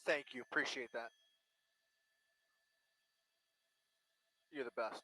Thank you. Appreciate that. You're the best.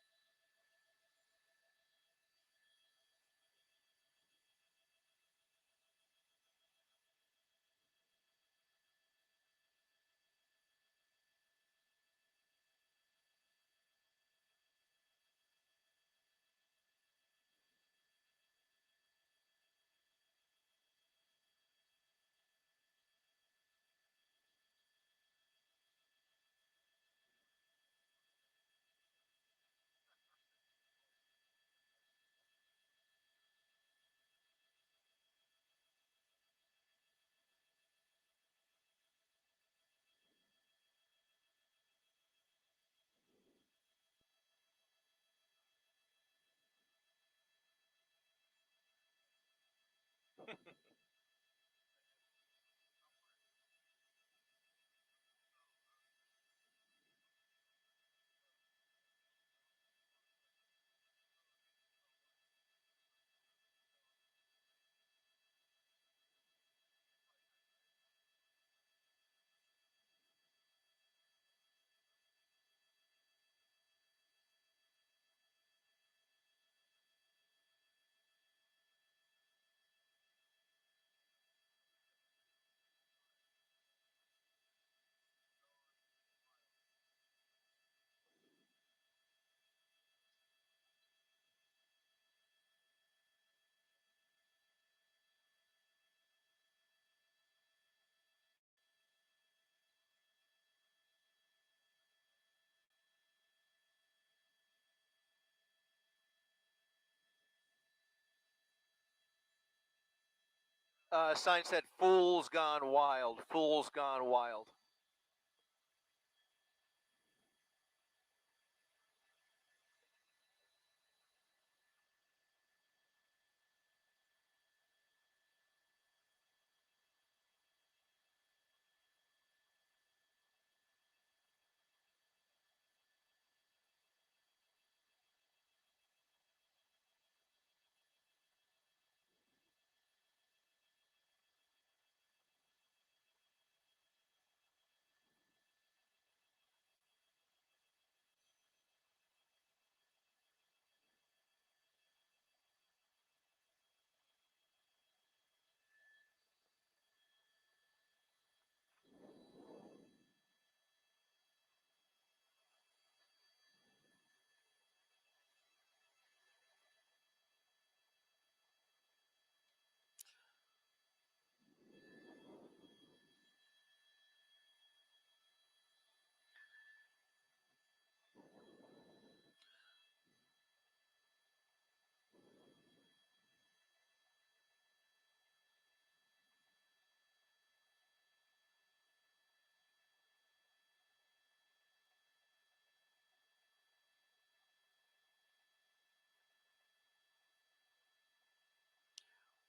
Sign said, "Fools gone wild. Fools gone wild."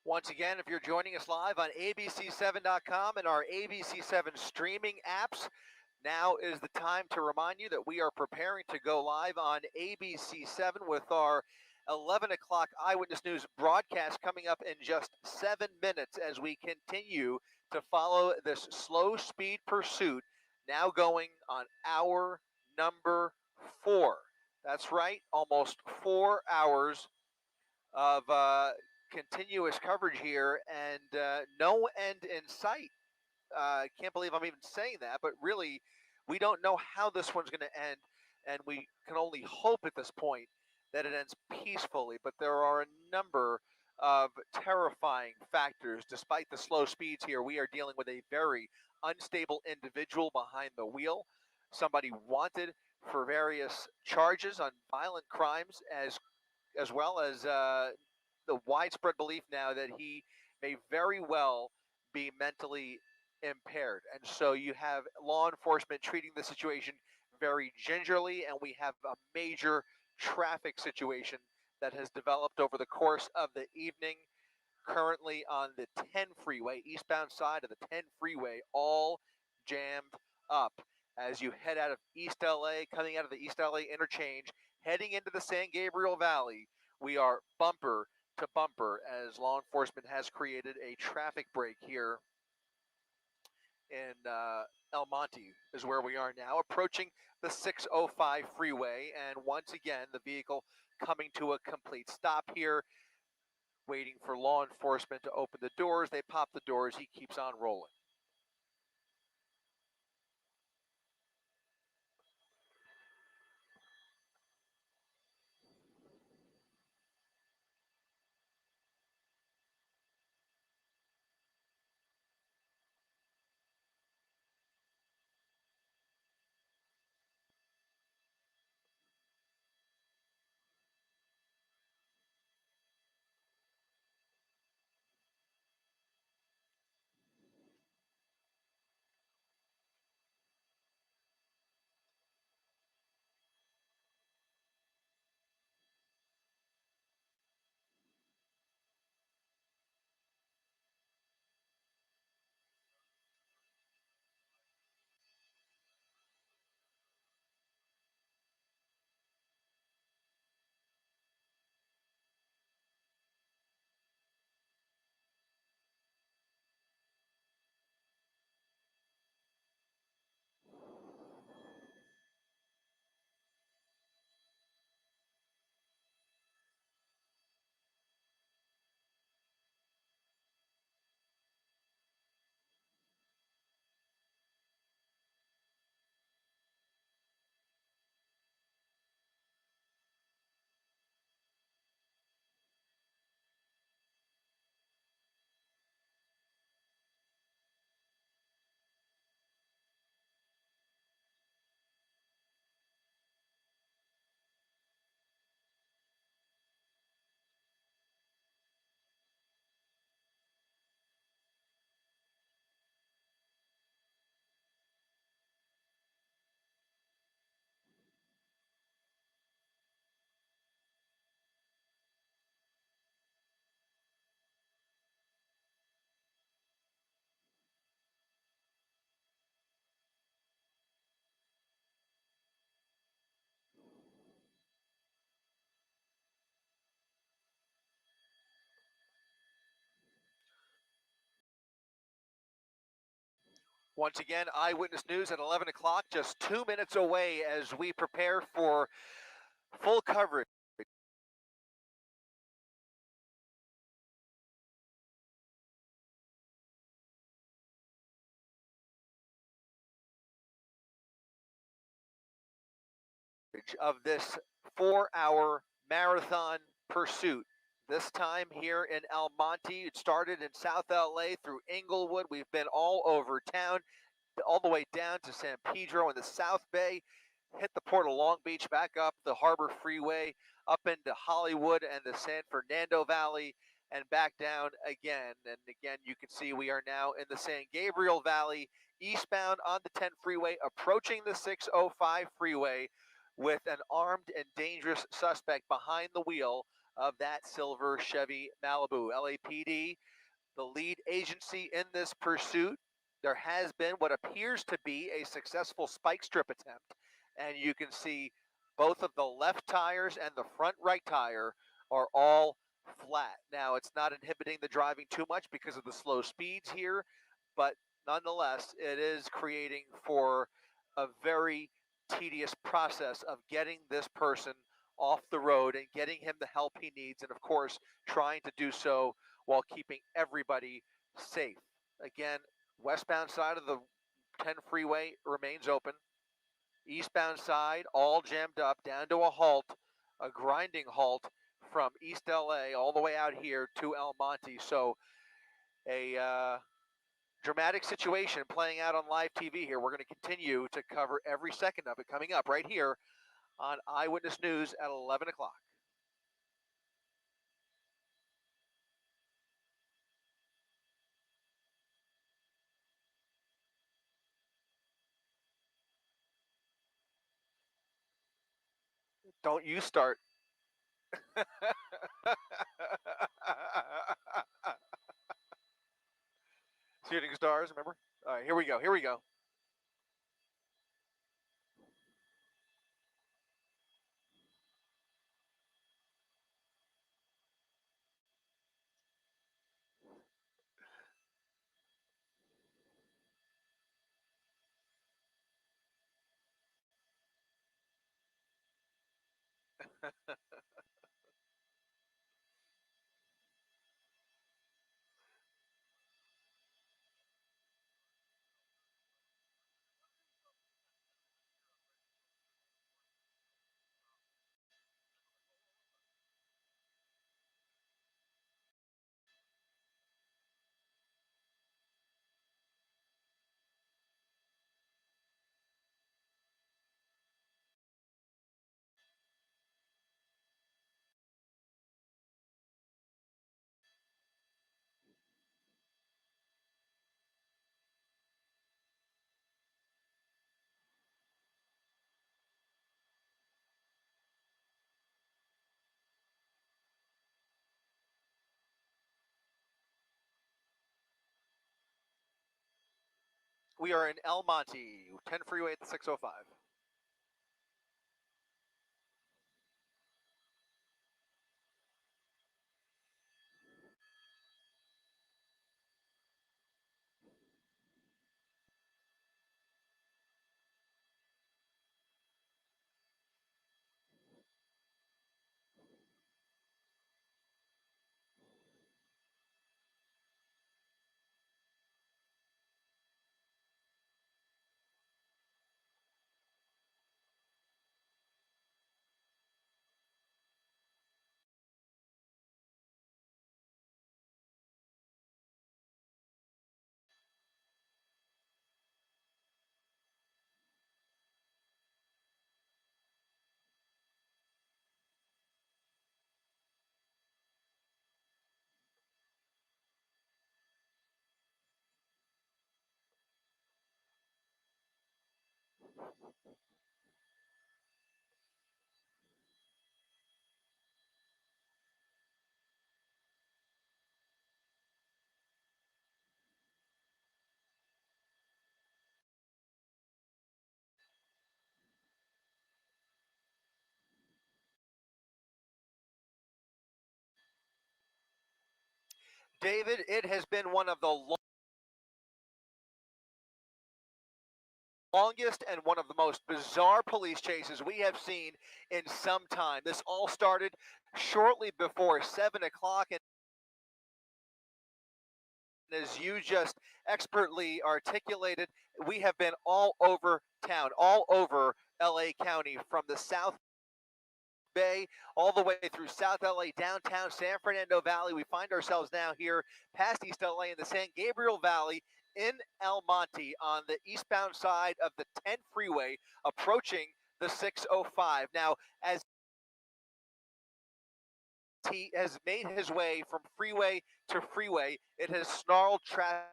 Once again, if you're joining us live on abc7.com and our ABC7 streaming apps, now is the time to remind you that we are preparing to go live on ABC7 with our 11 o'clock Eyewitness News broadcast coming up in just 7 minutes as we continue to follow this slow speed pursuit, now going on hour number 4. That's right, almost 4 hours of continuous coverage here and no end in sight. I can't believe I'm even saying that, but really, we don't know how this one's going to end, and we can only hope at this point that it ends peacefully. But there are a number of terrifying factors. Despite the slow speeds here, we are dealing with a very unstable individual behind the wheel, somebody wanted for various charges on violent crimes, as well as the widespread belief now that he may very well be mentally impaired. And so you have law enforcement treating the situation very gingerly, and we have a major traffic situation that has developed over the course of the evening. Currently on the 10 freeway, eastbound side of the 10 freeway, all jammed up as you head out of East LA, coming out of the East LA interchange, heading into the San Gabriel Valley. We are bumper to bumper as law enforcement has created a traffic break here in El Monte is where we are now, approaching the 605 freeway. And once again, the vehicle coming to a complete stop here, waiting for law enforcement to open the doors. They pop the doors. He keeps on rolling. Once again, Eyewitness News at 11 o'clock, just 2 minutes away as we prepare for full coverage of this 4-hour marathon pursuit. This time here in El Monte. It started in South LA through Inglewood. We've been all over town, all the way down to San Pedro in the South Bay, hit the Port of Long Beach, back up the Harbor Freeway, up into Hollywood and the San Fernando Valley, and back down again. And again, you can see we are now in the San Gabriel Valley, eastbound on the 10 freeway, approaching the 605 freeway with an armed and dangerous suspect behind the wheel of that silver Chevy Malibu. LAPD, the lead agency in this pursuit. There has been what appears to be a successful spike strip attempt, and you can see both of the left tires and the front right tire are all flat. Now, it's not inhibiting the driving too much because of the slow speeds here, but nonetheless, it is creating for a very tedious process of getting this person off the road and getting him the help he needs, and of course, trying to do so while keeping everybody safe. Again, westbound side of the 10 freeway remains open. Eastbound side, all jammed up, down to a halt, a grinding halt from East LA all the way out here to El Monte. So, a dramatic situation playing out on live TV here. We're going to continue to cover every second of it coming up right here on Eyewitness News at 11 o'clock. Don't you start. Shooting stars, remember? All right, here we go. Here we go. We are in El Monte, 10 freeway at the 605. David, it has been one of the longest and one of the most bizarre police chases we have seen in some time. This all started shortly before 7 o'clock, and as you just expertly articulated, we have been all over town, all over LA County, from the South Bay all the way through South LA, downtown San Fernando Valley. We find ourselves now here past East LA in the San Gabriel Valley in El Monte on the eastbound side of the 10 freeway, approaching the 605. Now, as he has made his way from freeway to freeway, it has snarled traffic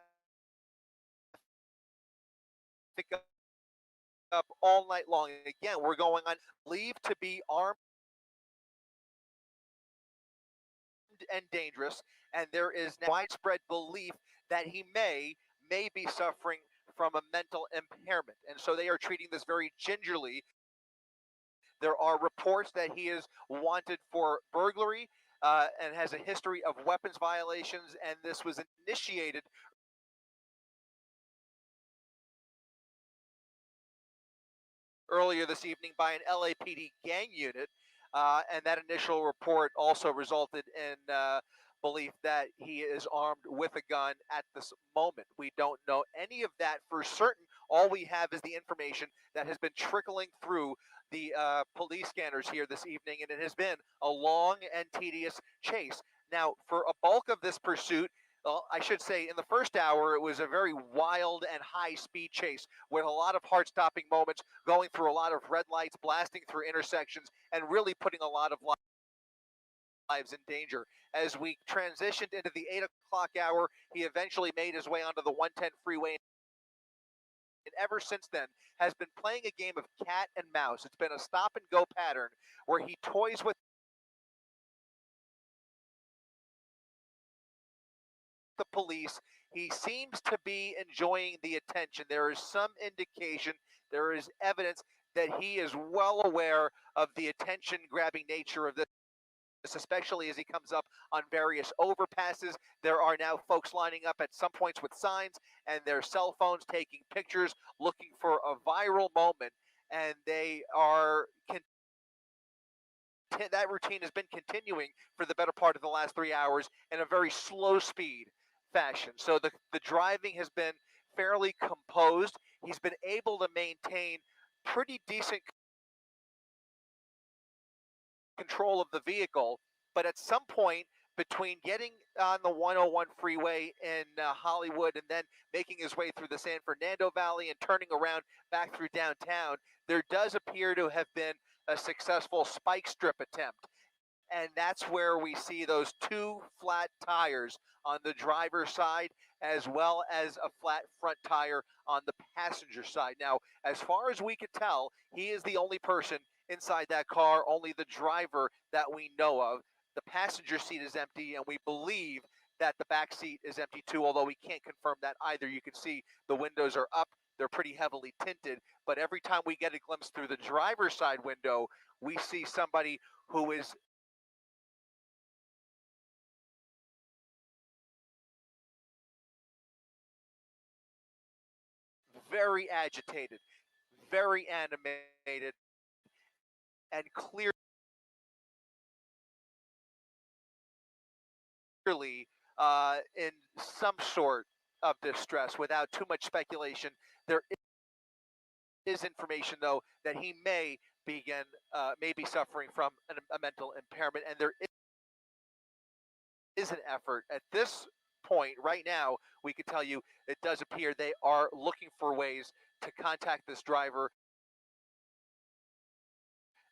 up all night long. Again, we're going on leave to be armed and dangerous, and there is now widespread belief that he may be suffering from a mental impairment, and so they are treating this very gingerly. There are reports that he is wanted for burglary and has a history of weapons violations, and this was initiated earlier this evening by an LAPD gang unit, and that initial report also resulted in belief that he is armed with a gun at this moment. We don't know any of that for certain. All we have is the information that has been trickling through the police scanners here this evening, and it has been a long and tedious chase. Now, for a bulk of this pursuit, well, I should say in the first hour, it was a very wild and high speed chase with a lot of heart stopping moments, going through a lot of red lights, blasting through intersections, and really putting a lot of lives in danger. As we transitioned into the 8 o'clock hour, he eventually made his way onto the 110 freeway. And ever since then, has been playing a game of cat and mouse. It's been a stop and go pattern where he toys with the police. He seems to be enjoying the attention. There is some indication, there is evidence that he is well aware of the attention grabbing nature of this, especially as he comes up on various overpasses. There are now folks lining up at some points with signs and their cell phones taking pictures, looking for a viral moment, and they are that routine has been continuing for the better part of the last 3 hours in a very slow speed fashion. So the driving has been fairly composed. He's been able to maintain pretty decent control of the vehicle, but at some point between getting on the 101 freeway in Hollywood and then making his way through the San Fernando Valley and turning around back through downtown, there does appear to have been a successful spike strip attempt. And that's where we see those two flat tires on the driver's side, as well as a flat front tire on the passenger side. Now, as far as we can tell, he is the only person inside that car, only the driver that we know of. The passenger seat is empty, and we believe that the back seat is empty too, although we can't confirm that either. You can see the windows are up, they're pretty heavily tinted, but every time we get a glimpse through the driver's side window, we see somebody who is very agitated, very animated, and clearly in some sort of distress. Without too much speculation, there is information though that he may be suffering from a mental impairment, and there is an effort at this point right now. We can tell you it does appear they are looking for ways to contact this driver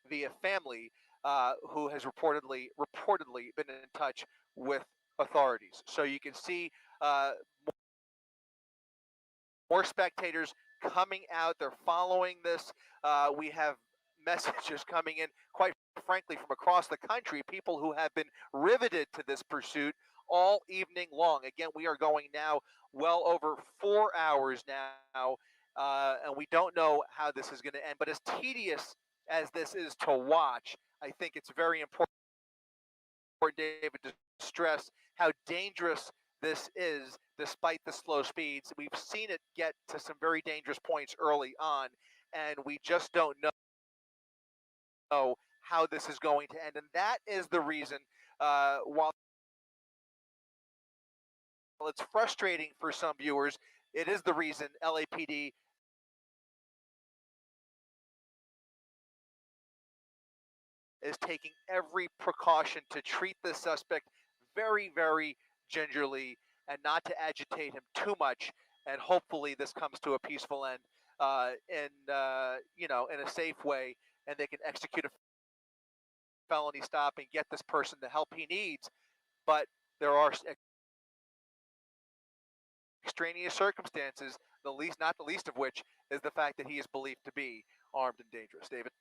via family, who has reportedly been in touch with authorities. So you can see uh, more spectators coming out. They're following this. We have messages coming in, quite frankly, from across the country, people who have been riveted to this pursuit all evening long. Again, we are going now well over 4 hours now, and we don't know how this is going to end. But as tedious as this is to watch, I think it's very important, David, to stress how dangerous this is despite the slow speeds. We've seen it get to some very dangerous points early on, and we just don't know how this is going to end. And that is the reason, while it's frustrating for some viewers, it is the reason LAPD is taking every precaution to treat the suspect very, very gingerly and not to agitate him too much. And hopefully, this comes to a peaceful end in a safe way, and they can execute a felony stop and get this person the help he needs. But there are extraneous circumstances, not the least of which is the fact that he is believed to be armed and dangerous. David.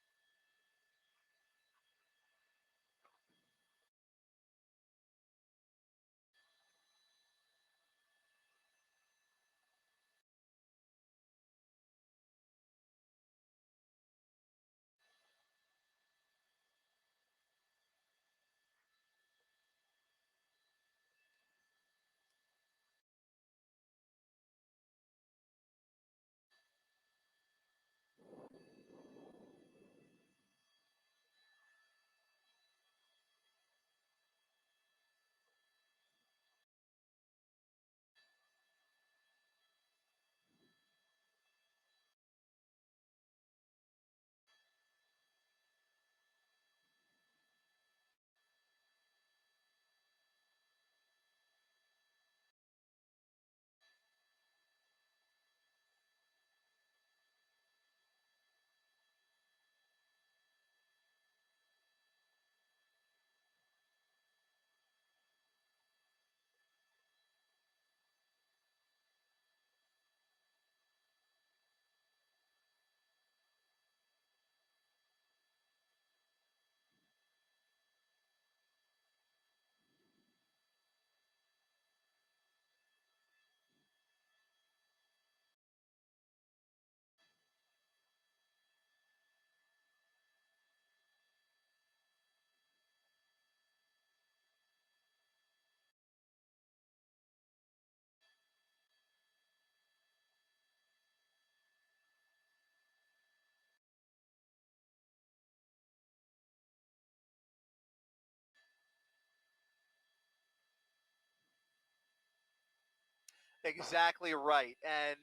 Exactly right. And,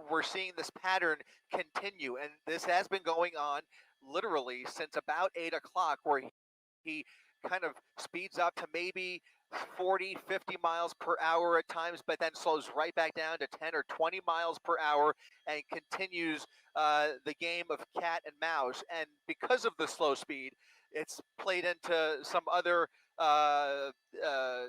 we're seeing this pattern continue. And this has been going on literally since about 8 o'clock, where he kind of speeds up to maybe 40, 50 miles per hour at times, but then slows right back down to 10 or 20 miles per hour and continues the game of cat and mouse. And because of the slow speed, it's played into some other uh,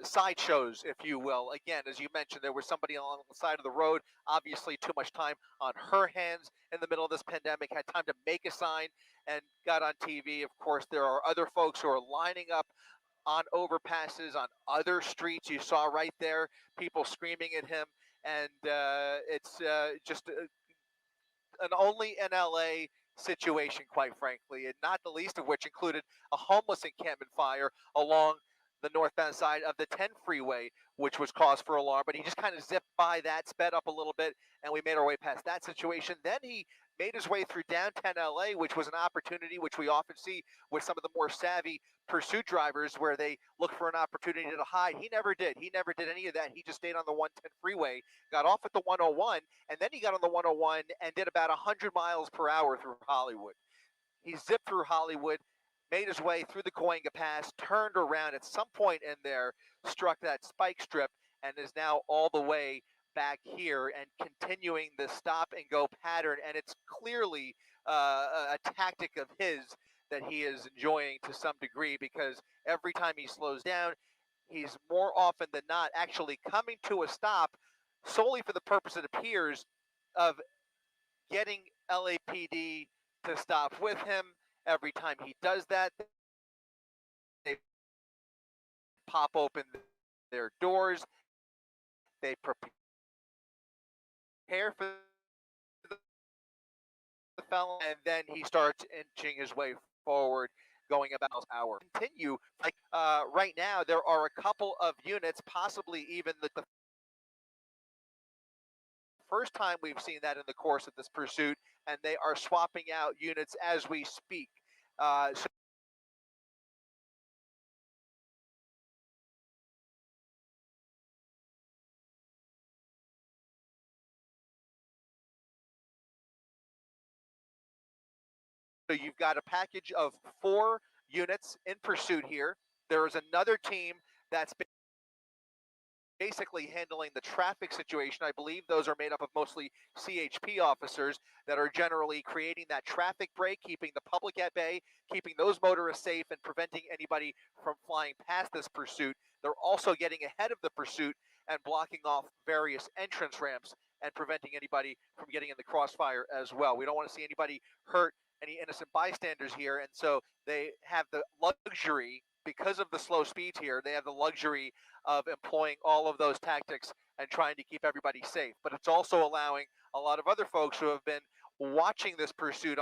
sideshows, if you will. Again, as you mentioned, there was somebody along the side of the road, obviously too much time on her hands in the middle of this pandemic, had time to make a sign and got on TV. Of course, there are other folks who are lining up on overpasses, on other streets. You saw right there people screaming at him. And it's just an only in LA situation, quite frankly, and not the least of which included a homeless encampment fire along the northbound side of the 10 freeway, which was cause for alarm. But he just kind of zipped by that, sped up a little bit, and we made our way past that situation. Then he made his way through downtown LA, which was an opportunity which we often see with some of the more savvy pursuit drivers where they look for an opportunity to hide. He never did. He never did any of that. He just stayed on the 110 freeway, got off at the 101, and then he got on the 101 and did about 100 miles per hour through Hollywood. He zipped through Hollywood, made his way through the Cahuenga Pass, turned around at some point in there, struck that spike strip, and is now all the way back here and continuing the stop and go pattern. And it's clearly a tactic of his that he is enjoying to some degree, because every time he slows down, he's more often than not actually coming to a stop solely for the purpose, it appears, of getting LAPD to stop with him. Every time he does that, they pop open their doors, they prepare for the felon, and then he starts inching his way forward, going about miles per hour. Continue, like right now, there are a couple of units, possibly even the first time we've seen that in the course of this pursuit, and they are swapping out units as we speak. So you've got a package of 4 units in pursuit here. There is another team that's basically handling the traffic situation. I believe those are made up of mostly CHP officers that are generally creating that traffic break, keeping the public at bay, keeping those motorists safe, and preventing anybody from flying past this pursuit. They're also getting ahead of the pursuit and blocking off various entrance ramps and preventing anybody from getting in the crossfire as well. We don't want to see anybody hurt, any innocent bystanders here. And so they have the luxury, because of the slow speeds here, they have the luxury of employing all of those tactics and trying to keep everybody safe. But it's also allowing a lot of other folks who have been watching this pursuit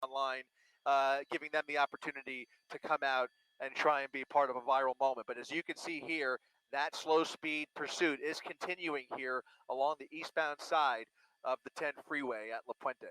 online, giving them the opportunity to come out and try and be part of a viral moment. But as you can see here, that slow speed pursuit is continuing here along the eastbound side of the 10 freeway at La Puente.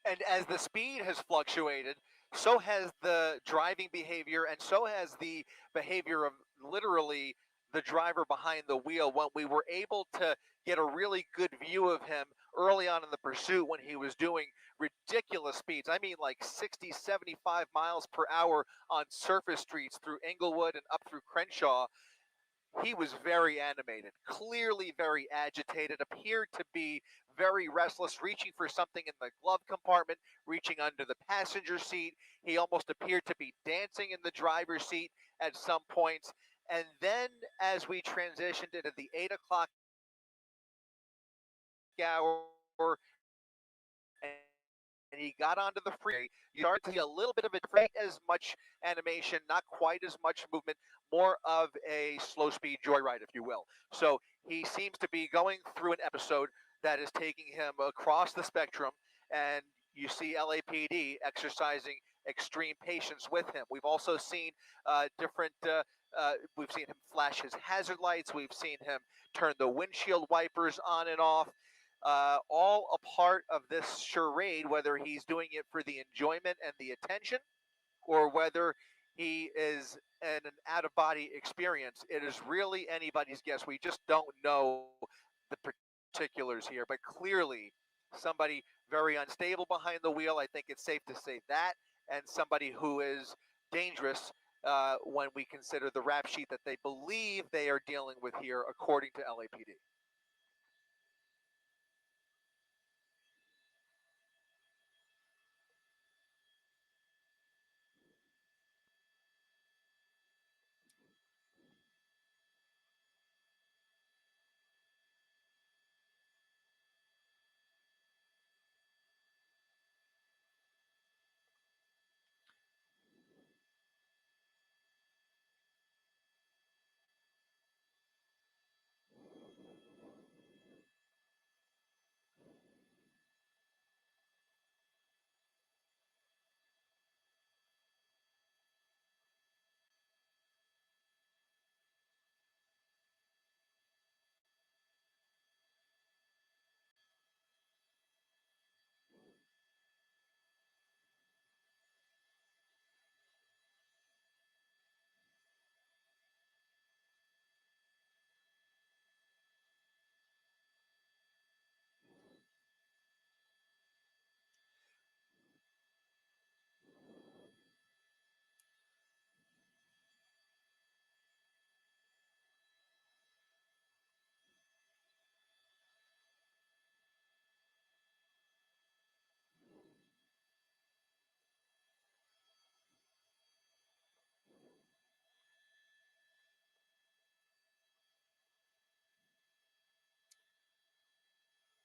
And as the speed has fluctuated, so has the driving behavior, and so has the behavior of literally the driver behind the wheel. When we were able to get a really good view of him early on in the pursuit when he was doing ridiculous speeds, I mean like 60, 75 miles per hour on surface streets through Inglewood and up through Crenshaw, he was very animated, clearly very agitated, appeared to be very restless, reaching for something in the glove compartment, reaching under the passenger seat. He almost appeared to be dancing in the driver's seat at some points. And then as we transitioned into the 8 o'clock hour and he got onto the freeway, you started to see a little bit of a different, as much animation, not quite as much movement, more of a slow speed joyride, if you will. So he seems to be going through an episode that is taking him across the spectrum, and you see LAPD exercising extreme patience with him. We've also seen different. We've seen him flash his hazard lights. We've seen him turn the windshield wipers on and off, all a part of this charade, whether he's doing it for the enjoyment and the attention or whether he is in an out of body experience. It is really anybody's guess. We just don't know the particulars here, but clearly somebody very unstable behind the wheel. I think it's safe to say that, and somebody who is dangerous when we consider the rap sheet that they believe they are dealing with here, according to LAPD.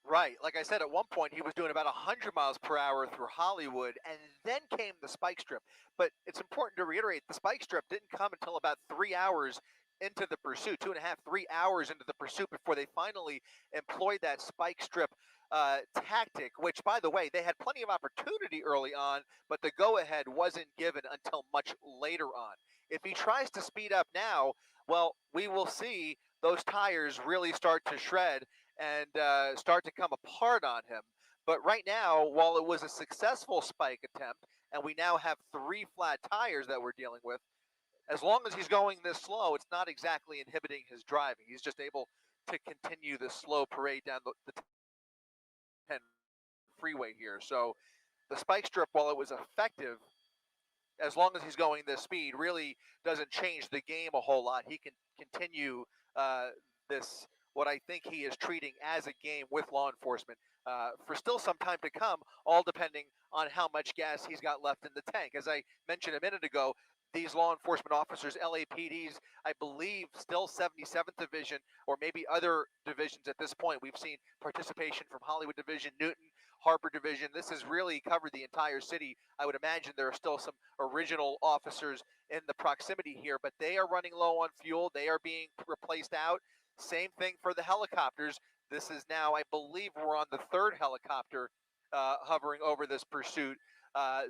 Right. Like I said, at one point he was doing about 100 miles per hour through Hollywood, and then came the spike strip. But it's important to reiterate the spike strip didn't come until about 3 hours into the pursuit, 2.5, 3 hours into the pursuit before they finally employed that spike strip tactic, which, by the way, they had plenty of opportunity early on, but the go ahead wasn't given until much later on. If he tries to speed up now, well, we will see those tires really start to shred and start to come apart on him. But right now, while it was a successful spike attempt, and we now have three flat tires that we're dealing with, as long as he's going this slow, it's not exactly inhibiting his driving. He's just able to continue the slow parade down the 10 freeway here. So the spike strip, while it was effective, as long as he's going this speed, really doesn't change the game a whole lot. He can continue this, what I think he is treating as a game with law enforcement for still some time to come, all depending on how much gas he's got left in the tank. As I mentioned a minute ago, these law enforcement officers, LAPDs, I believe still 77th Division or maybe other divisions at this point. We've seen participation from Hollywood Division, Newton, Harper Division. This has really covered the entire city. I would imagine there are still some original officers in the proximity here, but they are running low on fuel. They are being replaced out. Same thing for the helicopters. This is now, I believe, we're on the third helicopter hovering over this pursuit.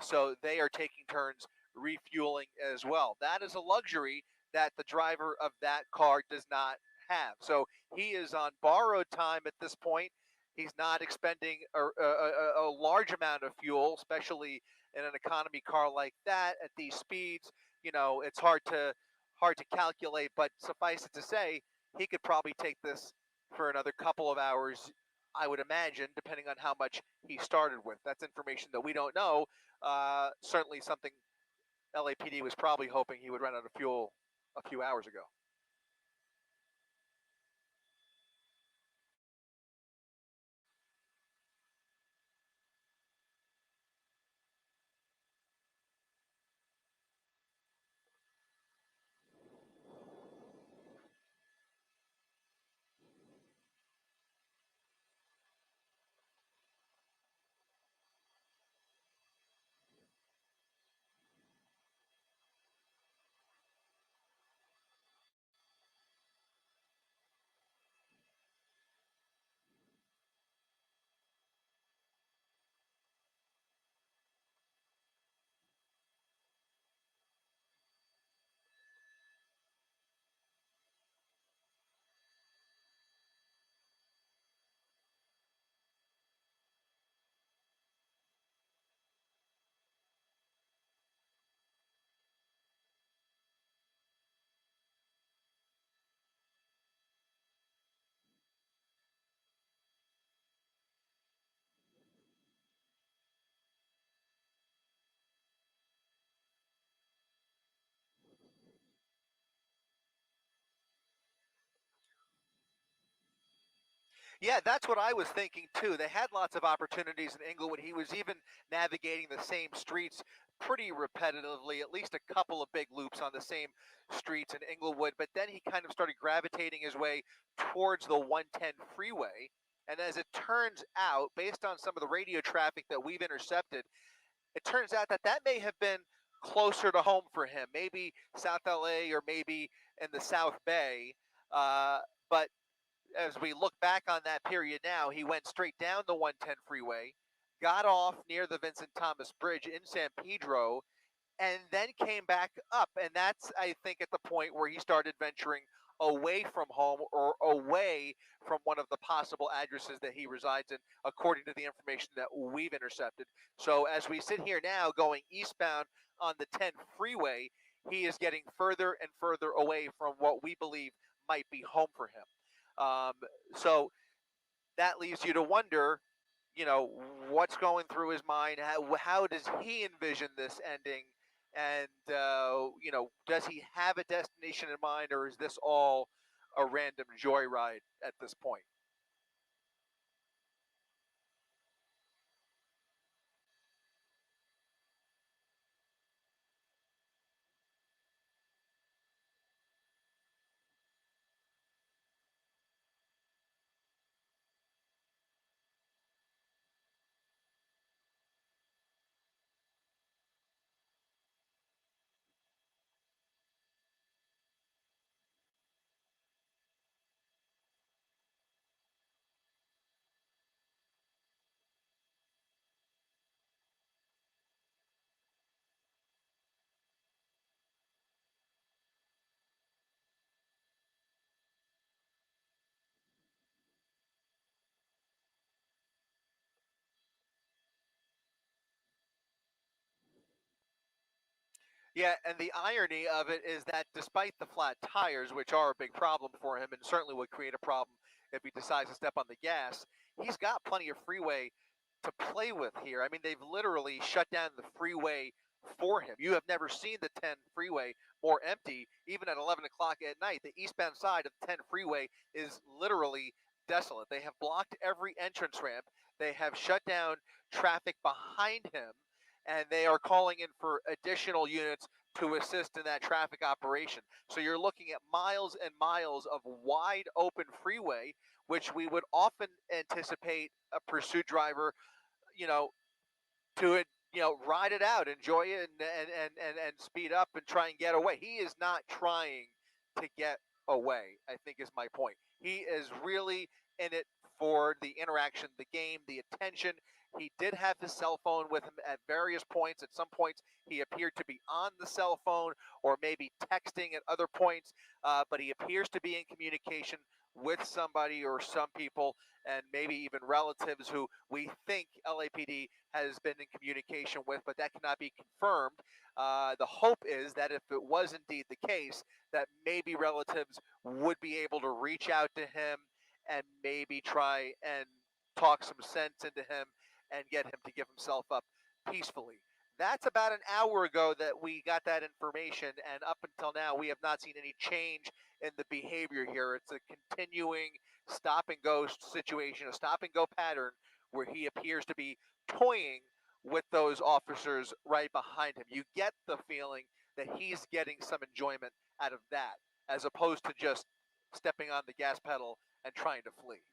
So they are taking turns refueling as well. That is a luxury that the driver of that car does not have. So he is on borrowed time at this point. He's not expending a large amount of fuel, especially in an economy car like that at these speeds. You know, it's hard to calculate, but suffice it to say, he could probably take this for another couple of hours, I would imagine, depending on how much he started with. That's information that we don't know. Certainly something LAPD was probably hoping he would run out of fuel a few hours ago. Yeah, that's what I was thinking too. They had lots of opportunities in Inglewood. He was even navigating the same streets pretty repetitively, at least a couple of big loops on the same streets in Inglewood. But then he kind of started gravitating his way towards the 110 freeway. And as it turns out, based on some of the radio traffic that we've intercepted, it turns out that that may have been closer to home for him, maybe South LA or maybe in the South Bay. But as we look back on that period now, he went straight down the 110 freeway, got off near the Vincent Thomas Bridge in San Pedro, and then came back up. And that's, I think, at the point where he started venturing away from home or away from one of the possible addresses that he resides in, according to the information that we've intercepted. So as we sit here now going eastbound on the 10 freeway, he is getting further and further away from what we believe might be home for him. So that leaves you to wonder, you know, what's going through his mind? How does he envision this ending? And, you know, does he have a destination in mind, or is this all a random joyride at this point? Yeah, and the irony of it is that despite the flat tires, which are a big problem for him and certainly would create a problem if he decides to step on the gas, he's got plenty of freeway to play with here. I mean, they've literally shut down the freeway for him. You have never seen the 10 freeway more empty, even at 11 o'clock at night. The eastbound side of the 10 freeway is literally desolate. They have blocked every entrance ramp. They have shut down traffic behind him, and they are calling in for additional units to assist in that traffic operation. So you're looking at miles and miles of wide open freeway, which we would often anticipate a pursuit driver, you know, to it, ride it out, enjoy it, and speed up and try and get away. He is not trying to get away, I think is my point. He is really in it for the interaction, the game, the attention. He did have his cell phone with him at various points. At some points, he appeared to be on the cell phone or maybe texting at other points, but he appears to be in communication with somebody or some people, and maybe even relatives who we think LAPD has been in communication with, but that cannot be confirmed. The hope is that if it was indeed the case, that maybe relatives would be able to reach out to him and maybe try and talk some sense into him and get him to give himself up peacefully. That's about an hour ago that we got that information, and up until now, we have not seen any change in the behavior here. It's a continuing stop and go situation, a stop and go pattern where he appears to be toying with those officers right behind him. You get the feeling that he's getting some enjoyment out of that, as opposed to just stepping on the gas pedal and trying to flee.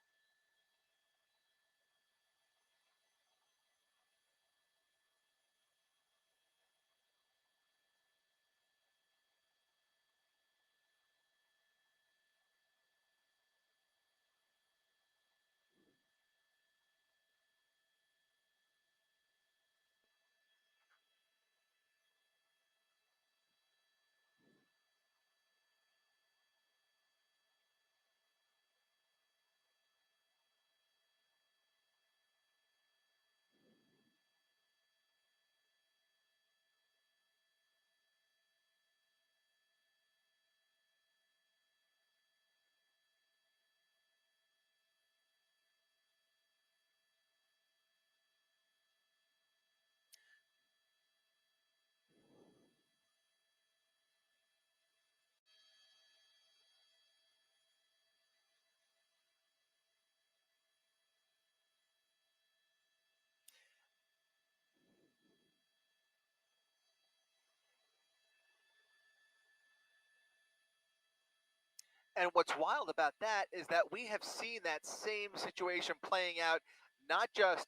And what's wild about that is that we have seen that same situation playing out, not just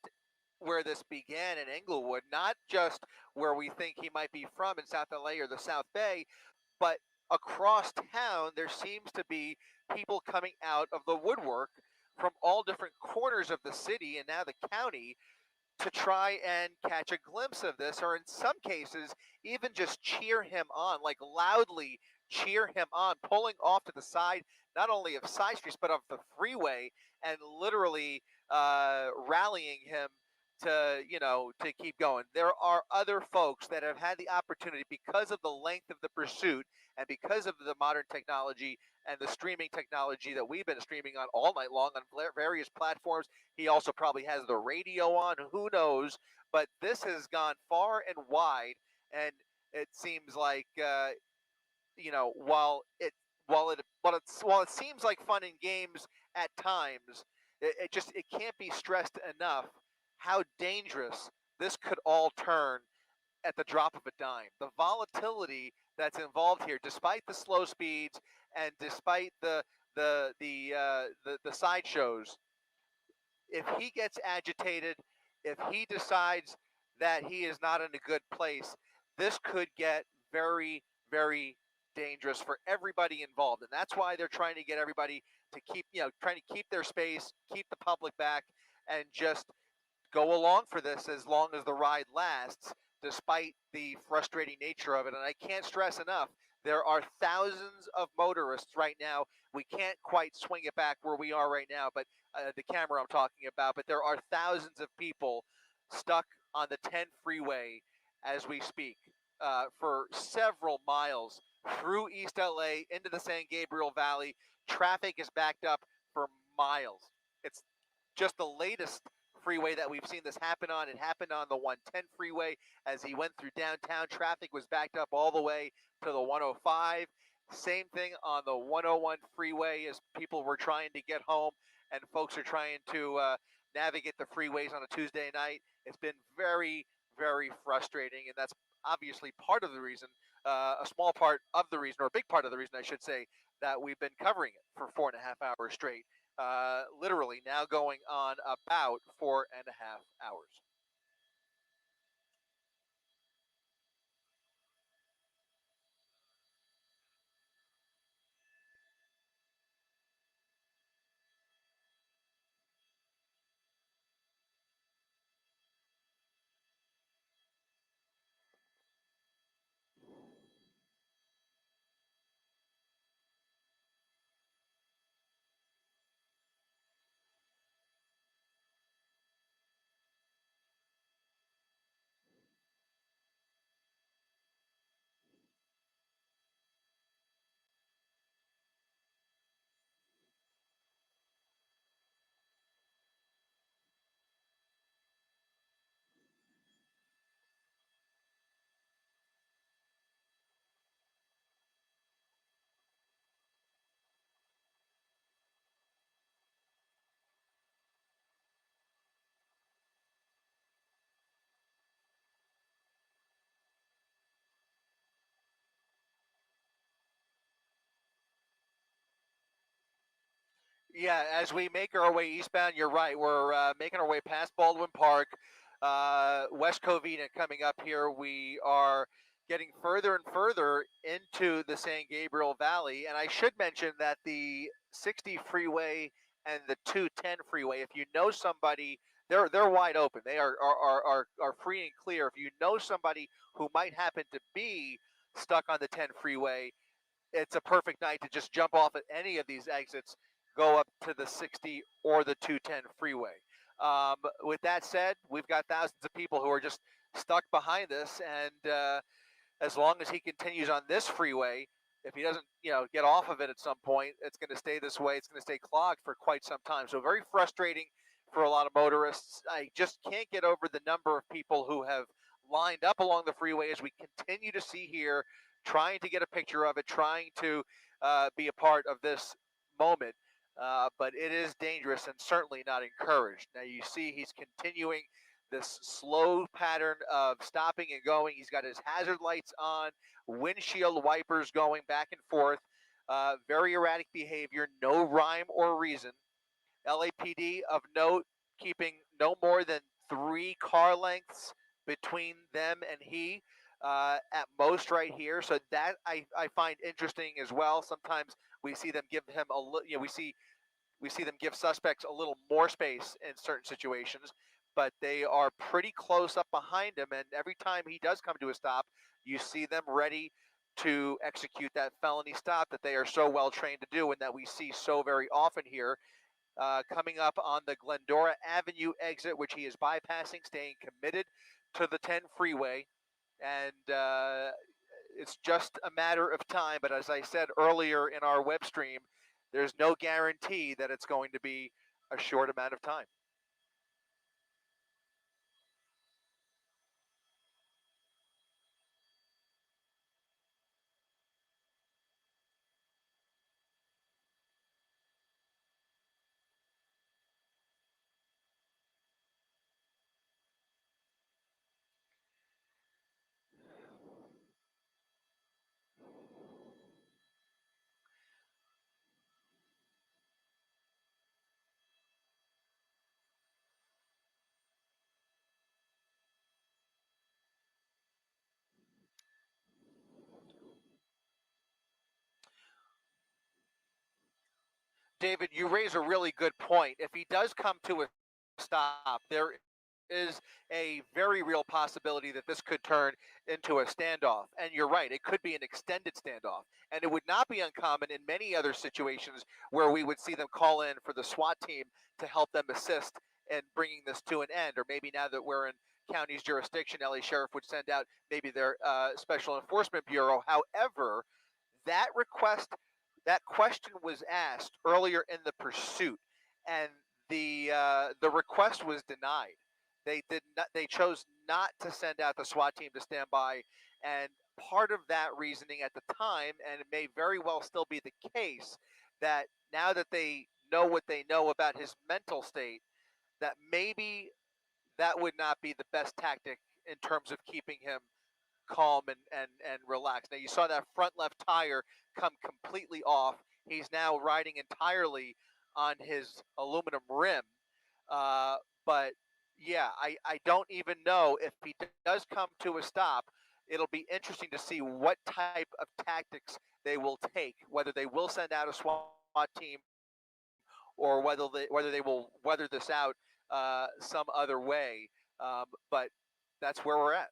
where this began in Englewood, not just where we think he might be from in South LA or the South Bay, but across town, there seems to be people coming out of the woodwork from all different corners of the city and now the county to try and catch a glimpse of this, or in some cases, even just cheer him on, like loudly cheer him on, pulling off to the side, not only of side streets, but of the freeway, and literally rallying him to keep going. There are other folks that have had the opportunity because of the length of the pursuit and because of the modern technology and the streaming technology that we've been streaming on all night long on various platforms. He also probably has the radio on, who knows? But this has gone far and wide, and it seems like while it seems like fun and games at times, it can't be stressed enough how dangerous this could all turn at the drop of a dime. The volatility that's involved here, despite the slow speeds and despite the sideshows, if he gets agitated, if he decides that he is not in a good place, this could get very, very dangerous for everybody involved. And that's why they're trying to get everybody to trying to keep their space, keep the public back, and just go along for this as long as the ride lasts, despite the frustrating nature of it. And I can't stress enough, there are thousands of motorists right now. We can't quite swing it back where we are right now, but the camera I'm talking about, but there are thousands of people stuck on the 10 freeway as we speak for several miles through East LA into the San Gabriel Valley. Traffic is backed up for miles. It's just the latest freeway that we've seen this happen on. It happened on the 110 freeway as he went through downtown. Traffic was backed up all the way to the 105. Same thing on the 101 freeway as people were trying to get home and folks are trying to navigate the freeways on a Tuesday night. It's been very, very frustrating, and that's obviously part of the reason, a small part of the reason, or a big part of the reason, I should say, that we've been covering it for 4.5 hours straight. Literally now going on about 4.5 hours. Yeah, as we make our way eastbound, you're right. We're making our way past Baldwin Park, West Covina coming up here. We are getting further and further into the San Gabriel Valley. And I should mention that the 60 freeway and the 210 freeway, if you know somebody, they're wide open. They are free and clear. If you know somebody who might happen to be stuck on the 10 freeway, it's a perfect night to just jump off at any of these exits, go up to the 60 or the 210 freeway. With that said, we've got thousands of people who are just stuck behind this, and as long as he continues on this freeway, if he doesn't, get off of it at some point, it's going to stay this way. It's going to stay clogged for quite some time. So very frustrating for a lot of motorists. I just can't get over the number of people who have lined up along the freeway as we continue to see here, trying to get a picture of it, trying to be a part of this moment. But it is dangerous and certainly not encouraged. Now you see he's continuing this slow pattern of stopping and going. He's got his hazard lights on, windshield wipers going back and forth. Very erratic behavior, no rhyme or reason. LAPD of note, keeping no more than 3 car lengths between them and he, at most right here. So that I find interesting as well. Sometimes we see them give him a little, we see them give suspects a little more space in certain situations, but they are pretty close up behind him. And every time he does come to a stop, you see them ready to execute that felony stop that they are so well trained to do and that we see so very often here. Coming up on the Glendora Avenue exit, which he is bypassing, staying committed to the 10 freeway. And it's just a matter of time. But as I said earlier in our web stream, there's no guarantee that it's going to be a short amount of time. David, you raise a really good point. If he does come to a stop, there is a very real possibility that this could turn into a standoff. And you're right, it could be an extended standoff. And it would not be uncommon in many other situations where we would see them call in for the SWAT team to help them assist in bringing this to an end. Or maybe now that we're in county's jurisdiction, LA Sheriff would send out maybe their Special Enforcement Bureau. However, that request, that question was asked earlier in the pursuit, and the request was denied. They did not. They chose not to send out the SWAT team to stand by, and part of that reasoning at the time, and it may very well still be the case, that now that they know what they know about his mental state, that maybe that would not be the best tactic in terms of keeping him calm and relaxed. Now you saw that front left tire come completely off. He's now riding entirely on his aluminum rim. Uh, but yeah, I don't even know if he does come to a stop. It'll be interesting to see what type of tactics they will take, whether they will send out a SWAT team or whether they will weather this out some other way. But that's where we're at.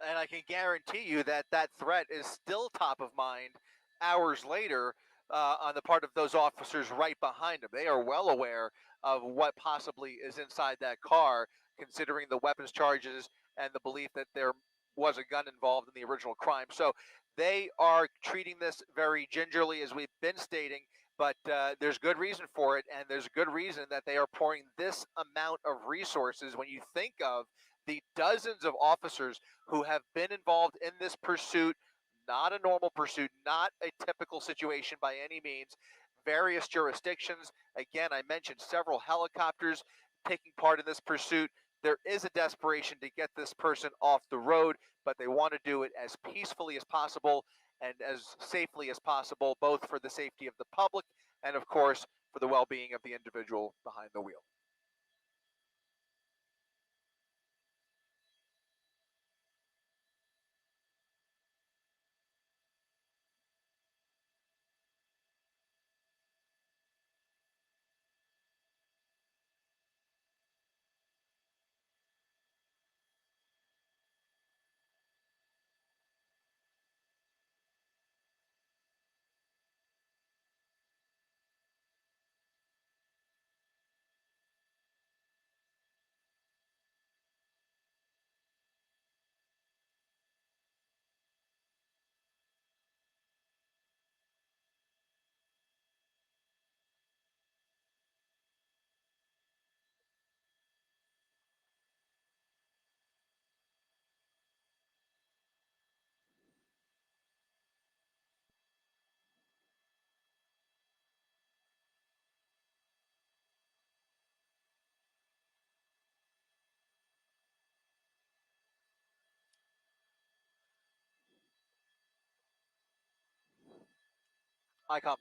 And I can guarantee you that that threat is still top of mind hours later on the part of those officers right behind him. They are well aware of what possibly is inside that car, considering the weapons charges and the belief that there was a gun involved in the original crime. So they are treating this very gingerly, as we've been stating. But there's good reason for it, and there's good reason that they are pouring this amount of resources. When you think of the dozens of officers who have been involved in this pursuit, not a normal pursuit, not a typical situation by any means. Various jurisdictions. Again, I mentioned several helicopters taking part in this pursuit. There is a desperation to get this person off the road, but they want to do it as peacefully as possible and as safely as possible, both for the safety of the public and, of course, for the well being of the individual behind the wheel. I come.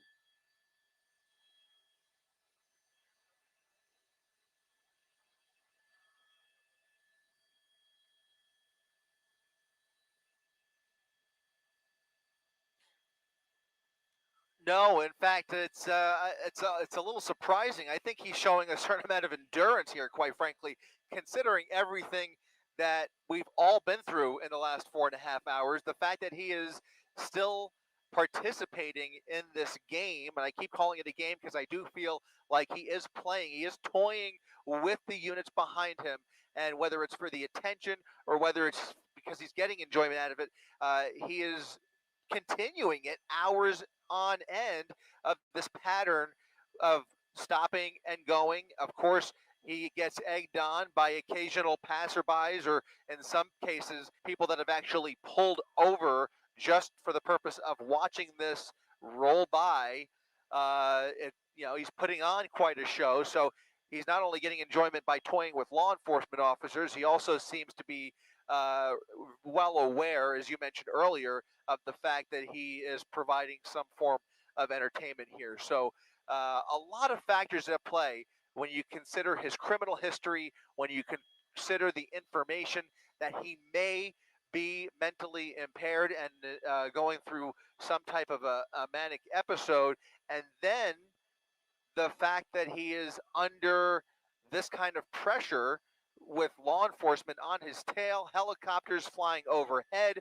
No, in fact, it's a little surprising. I think he's showing a certain amount of endurance here, quite frankly, considering everything that we've all been through in the last 4.5 hours. The fact that he is still participating in this game, and I keep calling it a game because I do feel like he is playing, he is toying with the units behind him, and whether it's for the attention or whether it's because he's getting enjoyment out of it, he is continuing it hours on end of this pattern of stopping and going. Of course, he gets egged on by occasional passerbys, or in some cases, people that have actually pulled over just for the purpose of watching this roll by. He's putting on quite a show. So he's not only getting enjoyment by toying with law enforcement officers, he also seems to be uh, well aware, as you mentioned earlier, of the fact that he is providing some form of entertainment here. So a lot of factors at play when you consider his criminal history, when you consider the information that he may be mentally impaired and going through some type of a manic episode, and then the fact that he is under this kind of pressure with law enforcement on his tail, helicopters flying overhead.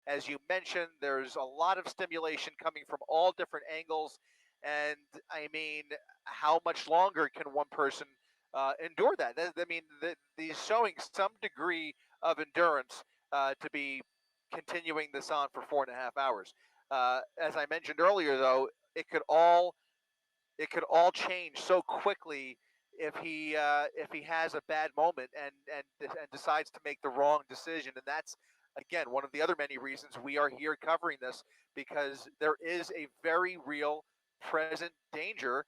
As you mentioned, there's a lot of stimulation coming from all different angles. And I mean, how much longer can one person endure that? I mean, he's showing some degree of endurance to be continuing this on for 4.5 hours. As I mentioned earlier, though, it could all it could all change so quickly if he has a bad moment and decides to make the wrong decision. And that's again one of the other many reasons we are here covering this, because there is a very real present danger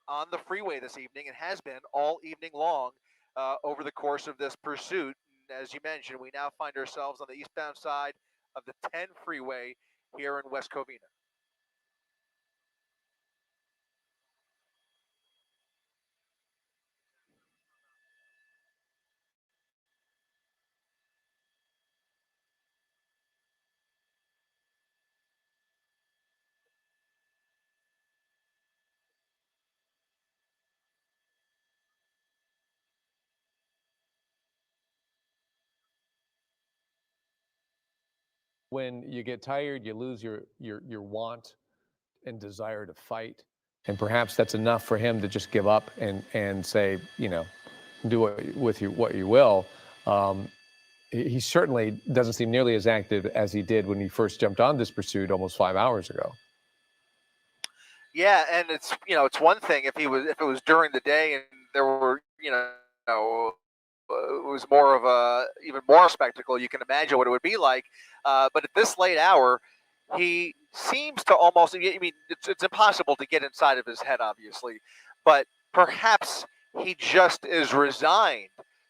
on the freeway this evening and has been all evening long over the course of this pursuit. And as you mentioned, we now find ourselves on the eastbound side of the 10 freeway here in West Covina. When you get tired, you lose your want and desire to fight. And perhaps that's enough for him to just give up and say, do what you will. Um, he certainly doesn't seem nearly as active as he did when he first jumped on this pursuit almost 5 hours ago. Yeah, and it's one thing if it was during the day and there were it was more of a even more spectacle. You can imagine what it would be like. But at this late hour, he seems to almost. I mean, it's impossible to get inside of his head, obviously, but perhaps he just is resigned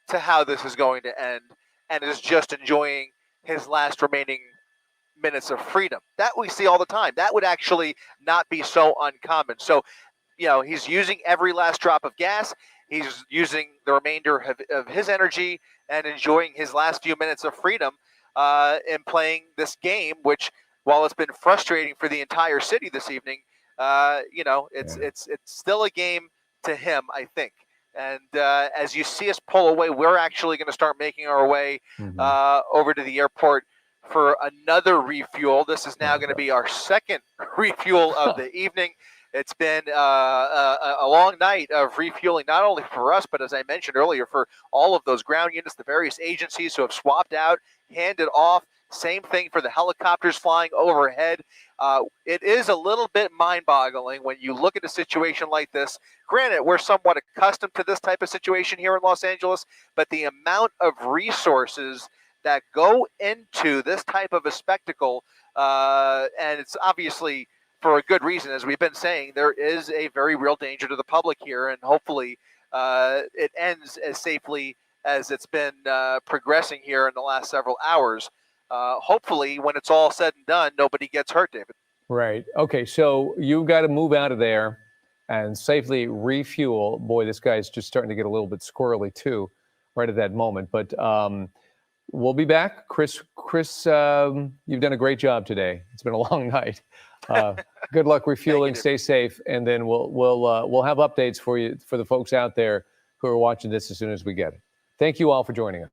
to how this is going to end and is just enjoying his last remaining minutes of freedom. That we see all the time. That would actually not be so uncommon. So, he's using every last drop of gas. He's using the remainder of his energy and enjoying his last few minutes of freedom in playing this game, which, while it's been frustrating for the entire city this evening, it's still a game to him, I think. And as you see us pull away, we're actually going to start making our way over to the airport for another refuel. This is now going to be our second refuel of the evening. It's been a long night of refueling, not only for us, but as I mentioned earlier, for all of those ground units, the various agencies who have swapped out, handed off. Same thing for the helicopters flying overhead. It is a little bit mind-boggling when you look at a situation like this. Granted, we're somewhat accustomed to this type of situation here in Los Angeles, but the amount of resources that go into this type of a spectacle, and it's obviously for a good reason, as we've been saying, there is a very real danger to the public here, and hopefully it ends as safely as it's been progressing here in the last several hours. Hopefully, when it's all said and done, nobody gets hurt, David. Right. Okay, so you've got to move out of there and safely refuel. Boy, this guy's just starting to get a little bit squirrely too, right at that moment. But we'll be back. Chris, you've done a great job today. It's been a long night. Good luck refueling. Stay safe, and then we'll have updates for you, for the folks out there who are watching this, as soon as we get it. Thank you all for joining us.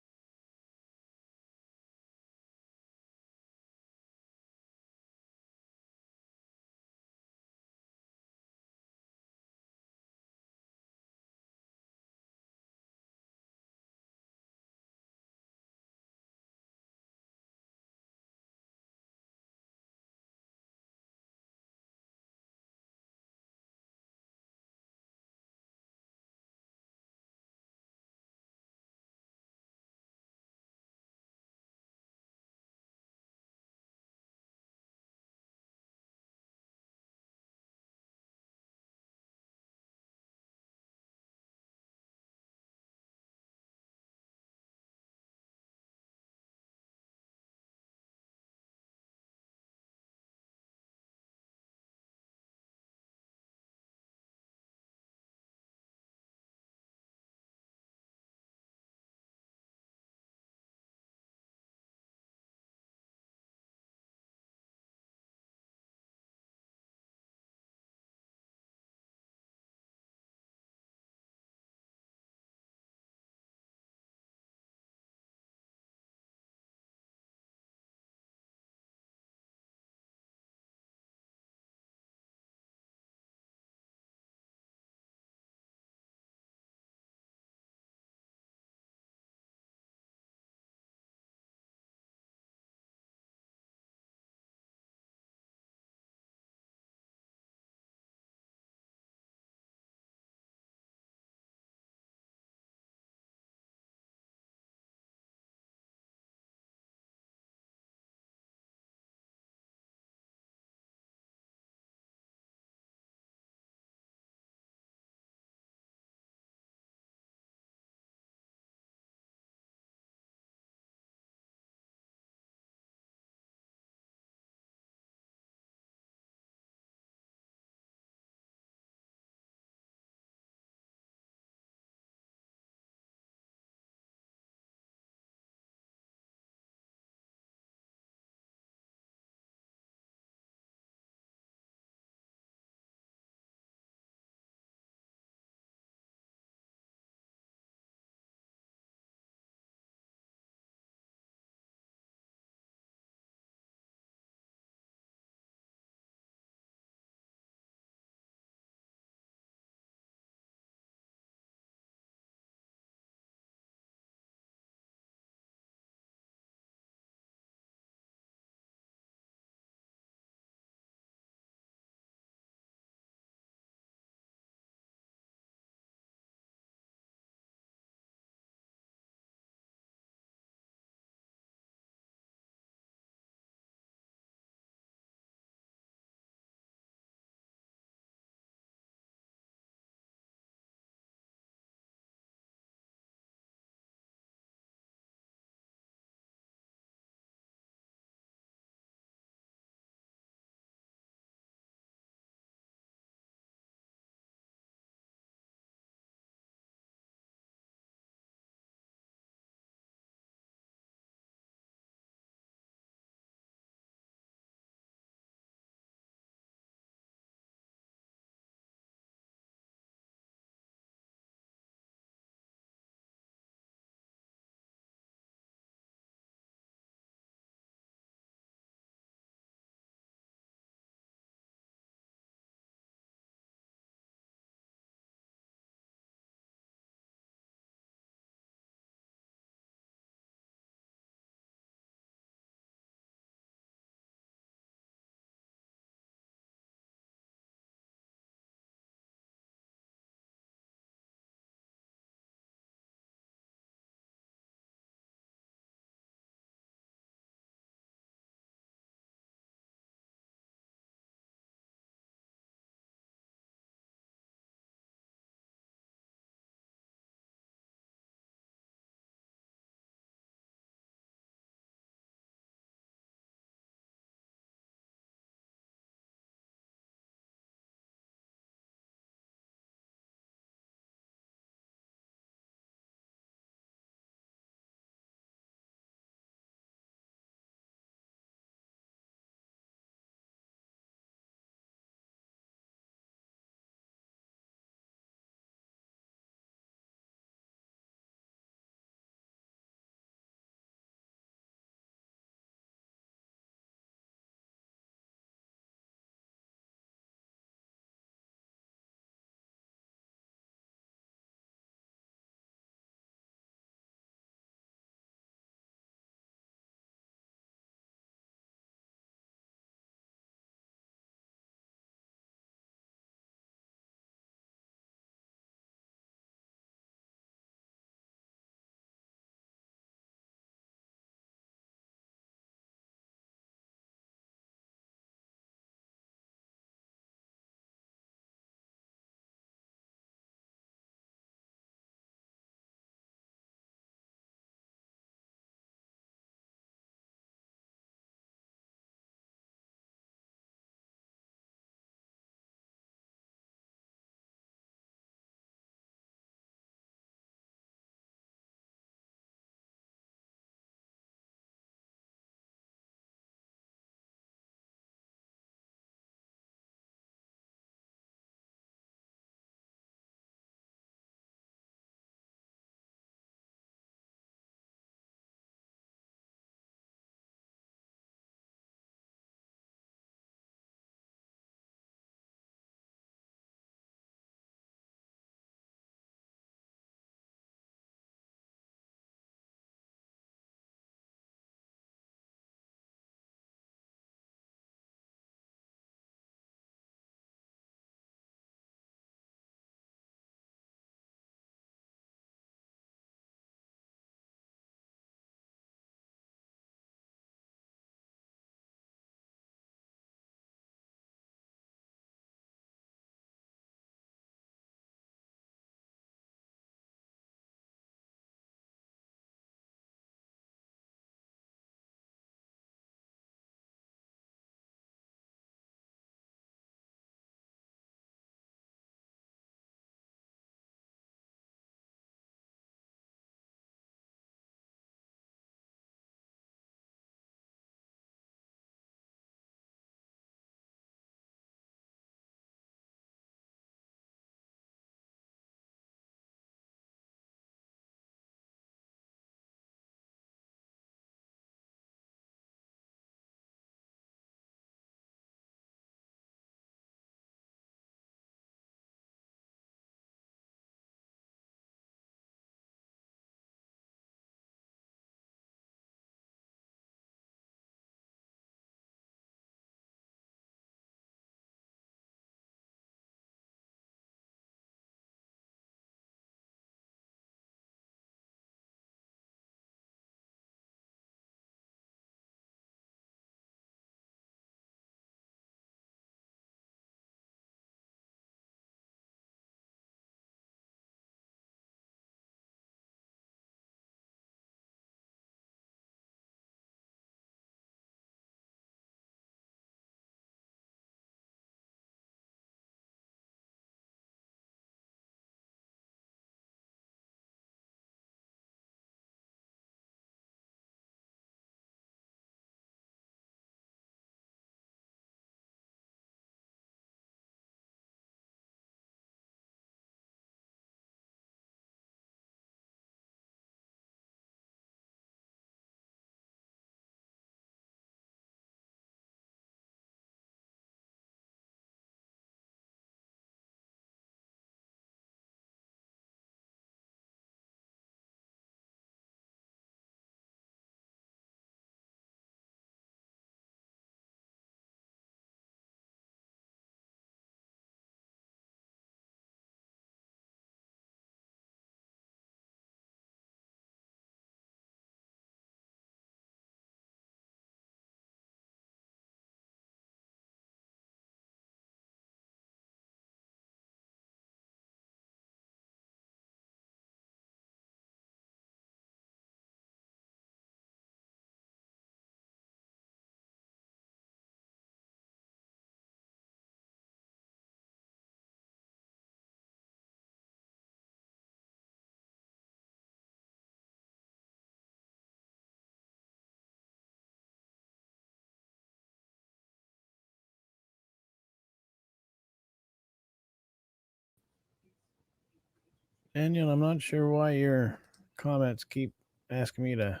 Daniel, I'm not sure why your comments keep asking me to.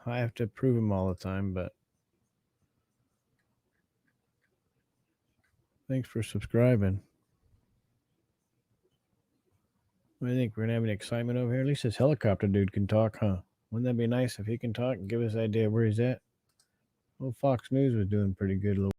I have to prove them all the time, but thanks for subscribing. I think we're gonna have an excitement over here. At least this helicopter dude can talk, huh? Wouldn't that be nice if he can talk and give us an idea where he's at? Well, Fox News was doing pretty good a little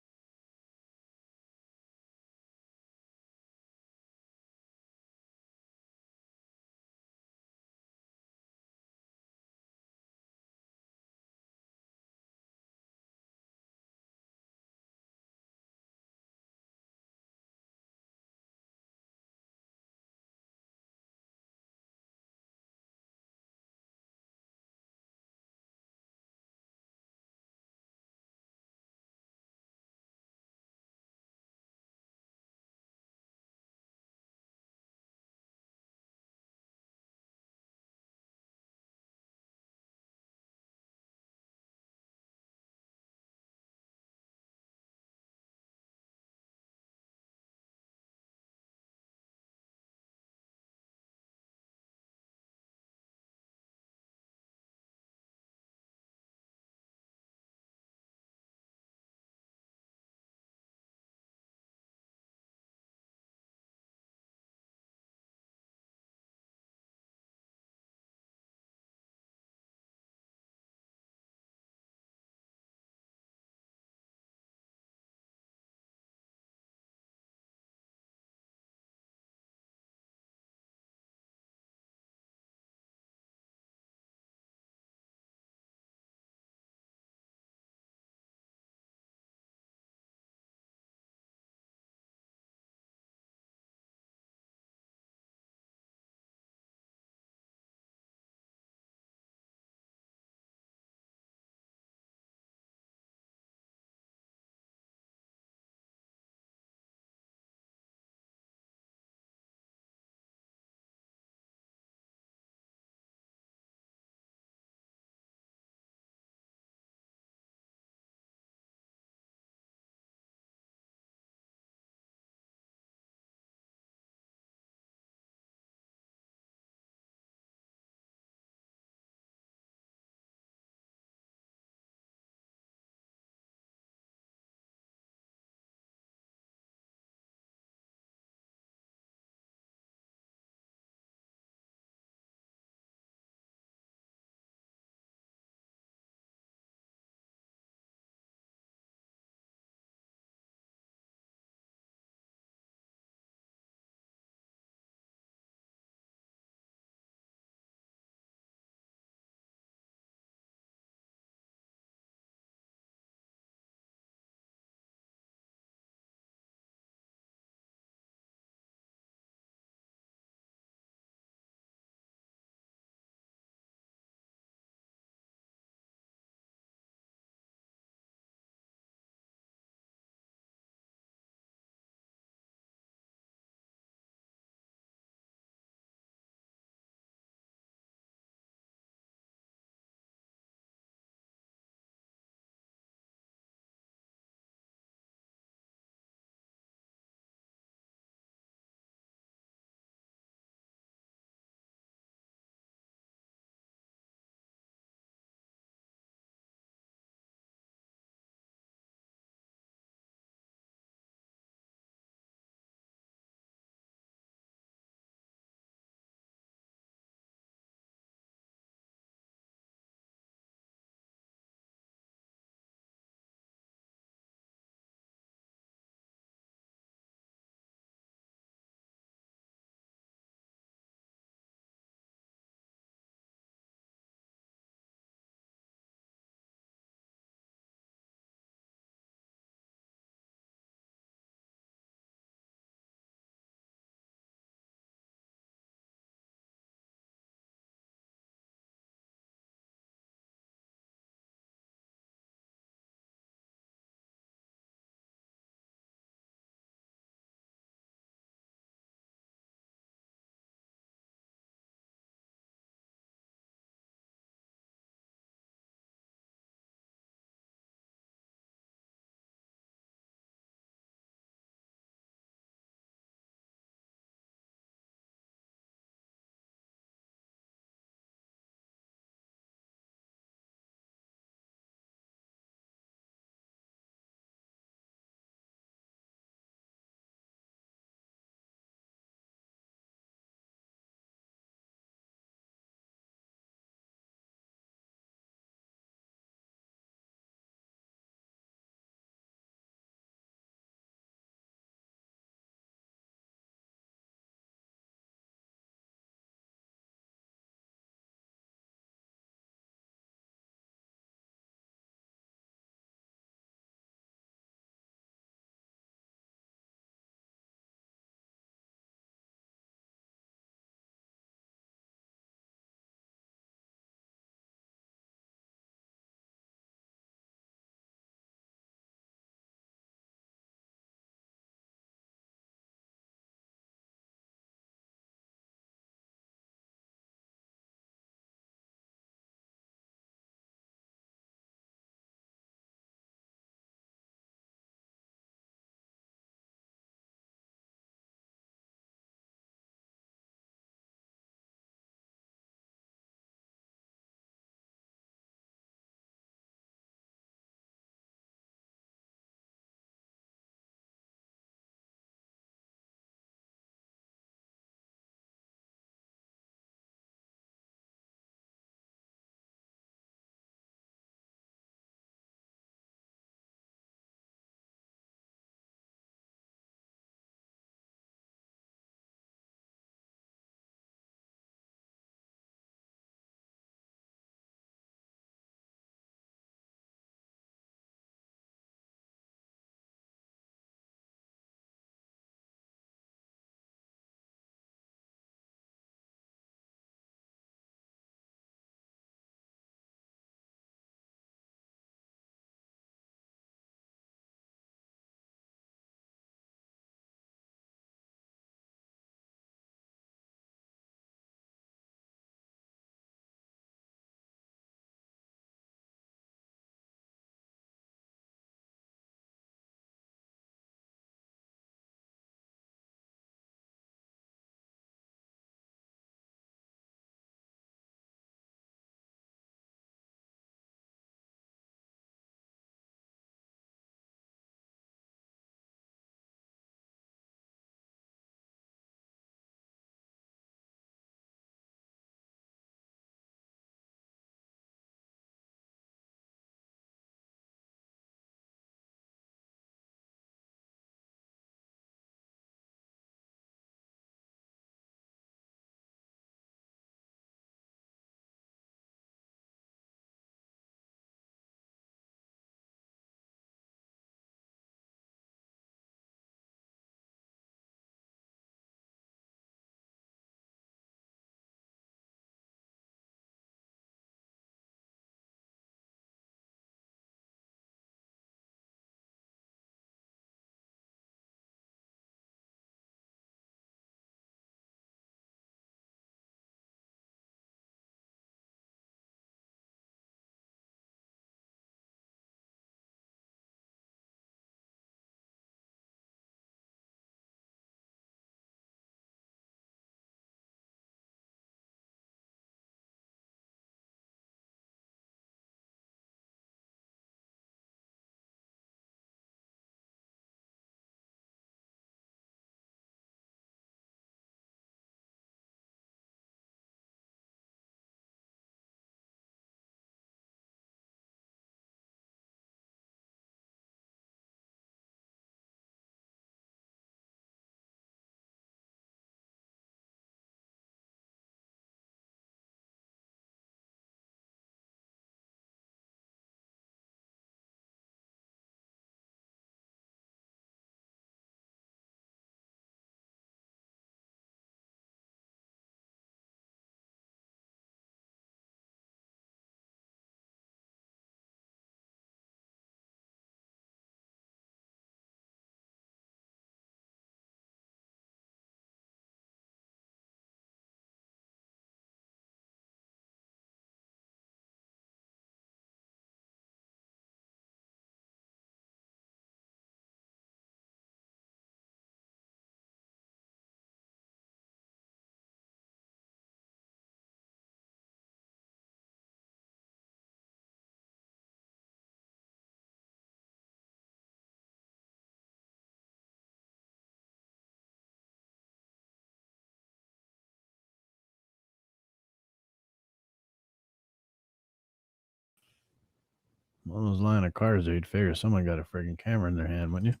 On those line of cars, you'd figure someone got a friggin' camera in their hand, wouldn't you?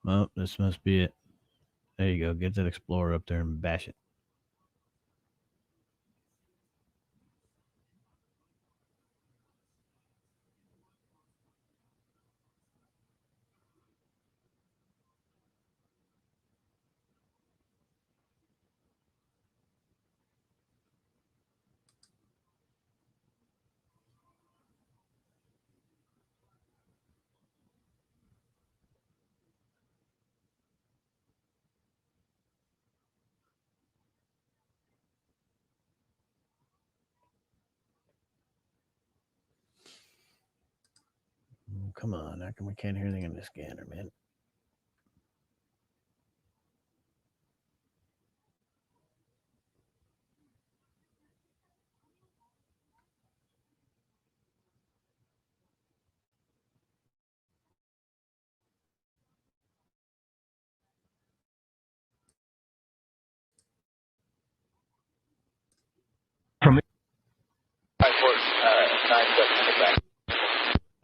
Well, this must be it. There you go. Get that Explorer up there and bash it. Come on. How come we can't hear anything in this scanner, man? From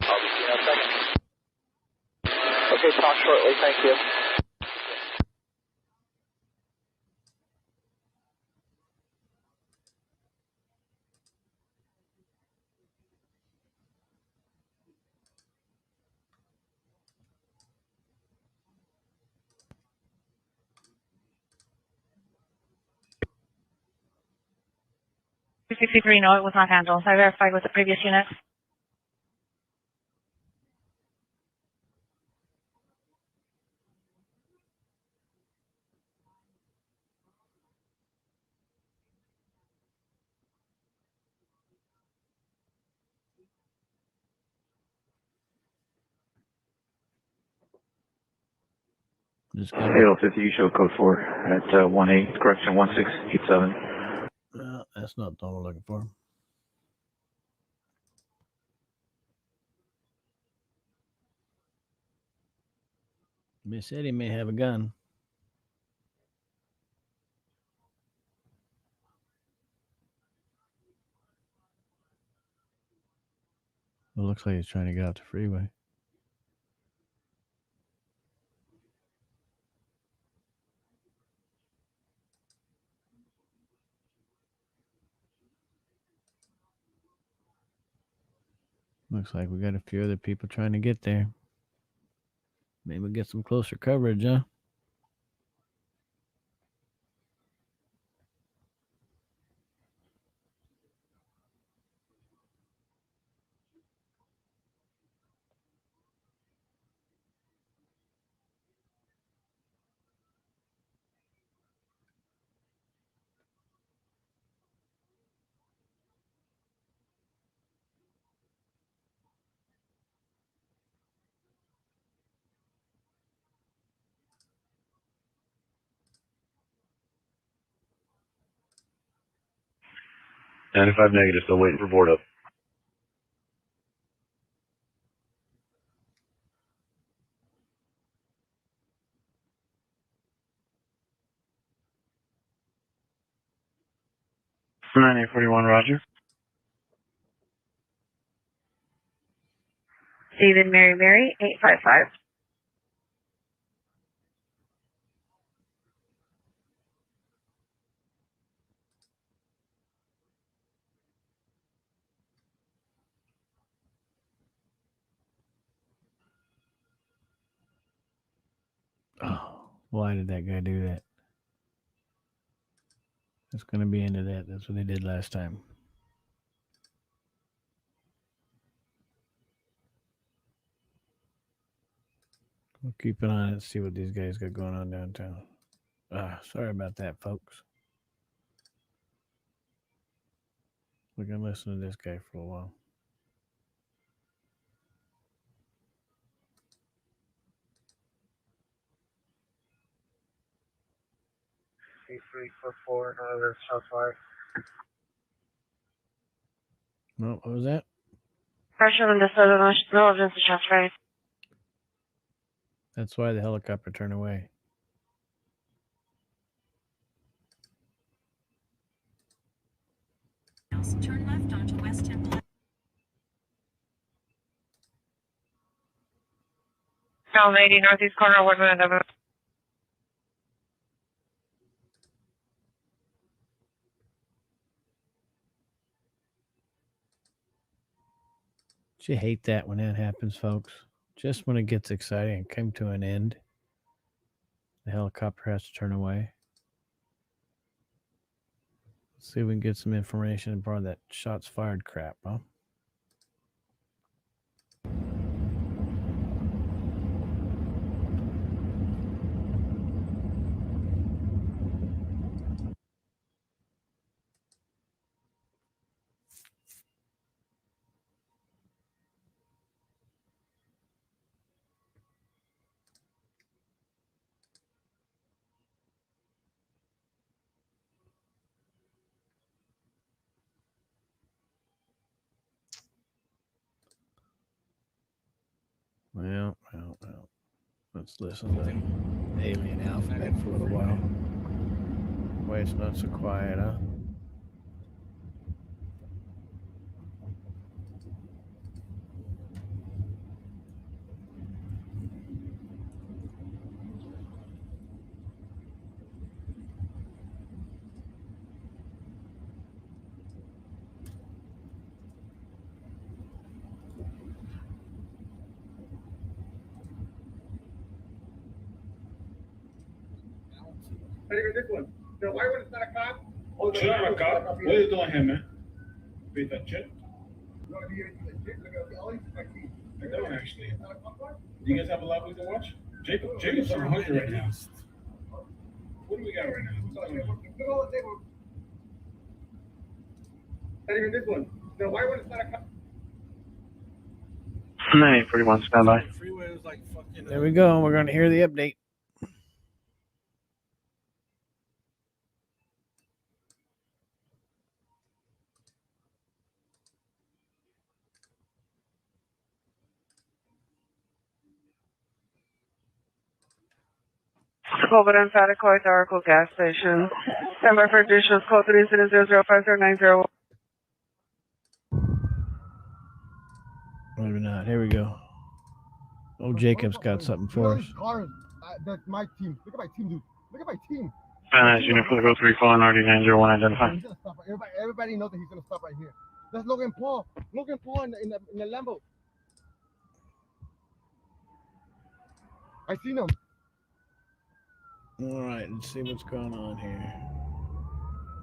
I'll be seeing you in a second. Okay, talk shortly. Thank you. No, it was not handled. I verified with the previous unit. Just 850, you show code 4 at 18, correction 1687. that's not the one we're looking for. Miss Eddie may have a gun. It looks like he's trying to get out the freeway. Looks like we got a few other people trying to get there. Maybe we'll get some closer coverage, huh? $95 negative, still waiting for board up. Nine 841, Roger. David Mary 855. Oh, why did that guy do that? It's going to be into that. That's what they did last time. We'll keep an eye on it and see what these guys got going on downtown. Sorry about that, folks. We can listen to this guy for a while. C344, Northern Southwest. No, what was that? Pressure on the southern northern transfer. That's why the helicopter turned away. Turn left onto West Temple. Calm 80 northeast corner, Woodman. You hate that when that happens, folks. Just when it gets exciting and come to an end, the helicopter has to turn away. Let's see if we can get some information about that shots fired crap, huh? Well. Let's listen to Alien Alphabet for a little while. Why it's not so quiet, huh? This one. The white one is not a cop? Oh, it's not a cop. What are you doing here, man? Beat that chick? You want to be legit? Look at the alley. My key. I don't actually. Not a cop car? You guys have a lot we can watch? Jacob's on 100 right now. What do we got right now? Look at all the table. Not even this one. The white one is not a cop. 9841, standby. Freeway was like fucking. There we go. We're going to hear the update. Colbert Saticoy, Oracle gas station. Standby for additional code 300050901. Maybe not. Here we go. Oh, Jacob's got something for us. Cars. That's my team. Look at my team, dude. Look at my team. Unit for the 034 RD901 identify. He's gonna stop. Everybody knows that he's gonna stop right here. That's Logan Paul. Logan Paul in the Lambo. I seen him. All right, let's see what's going on here.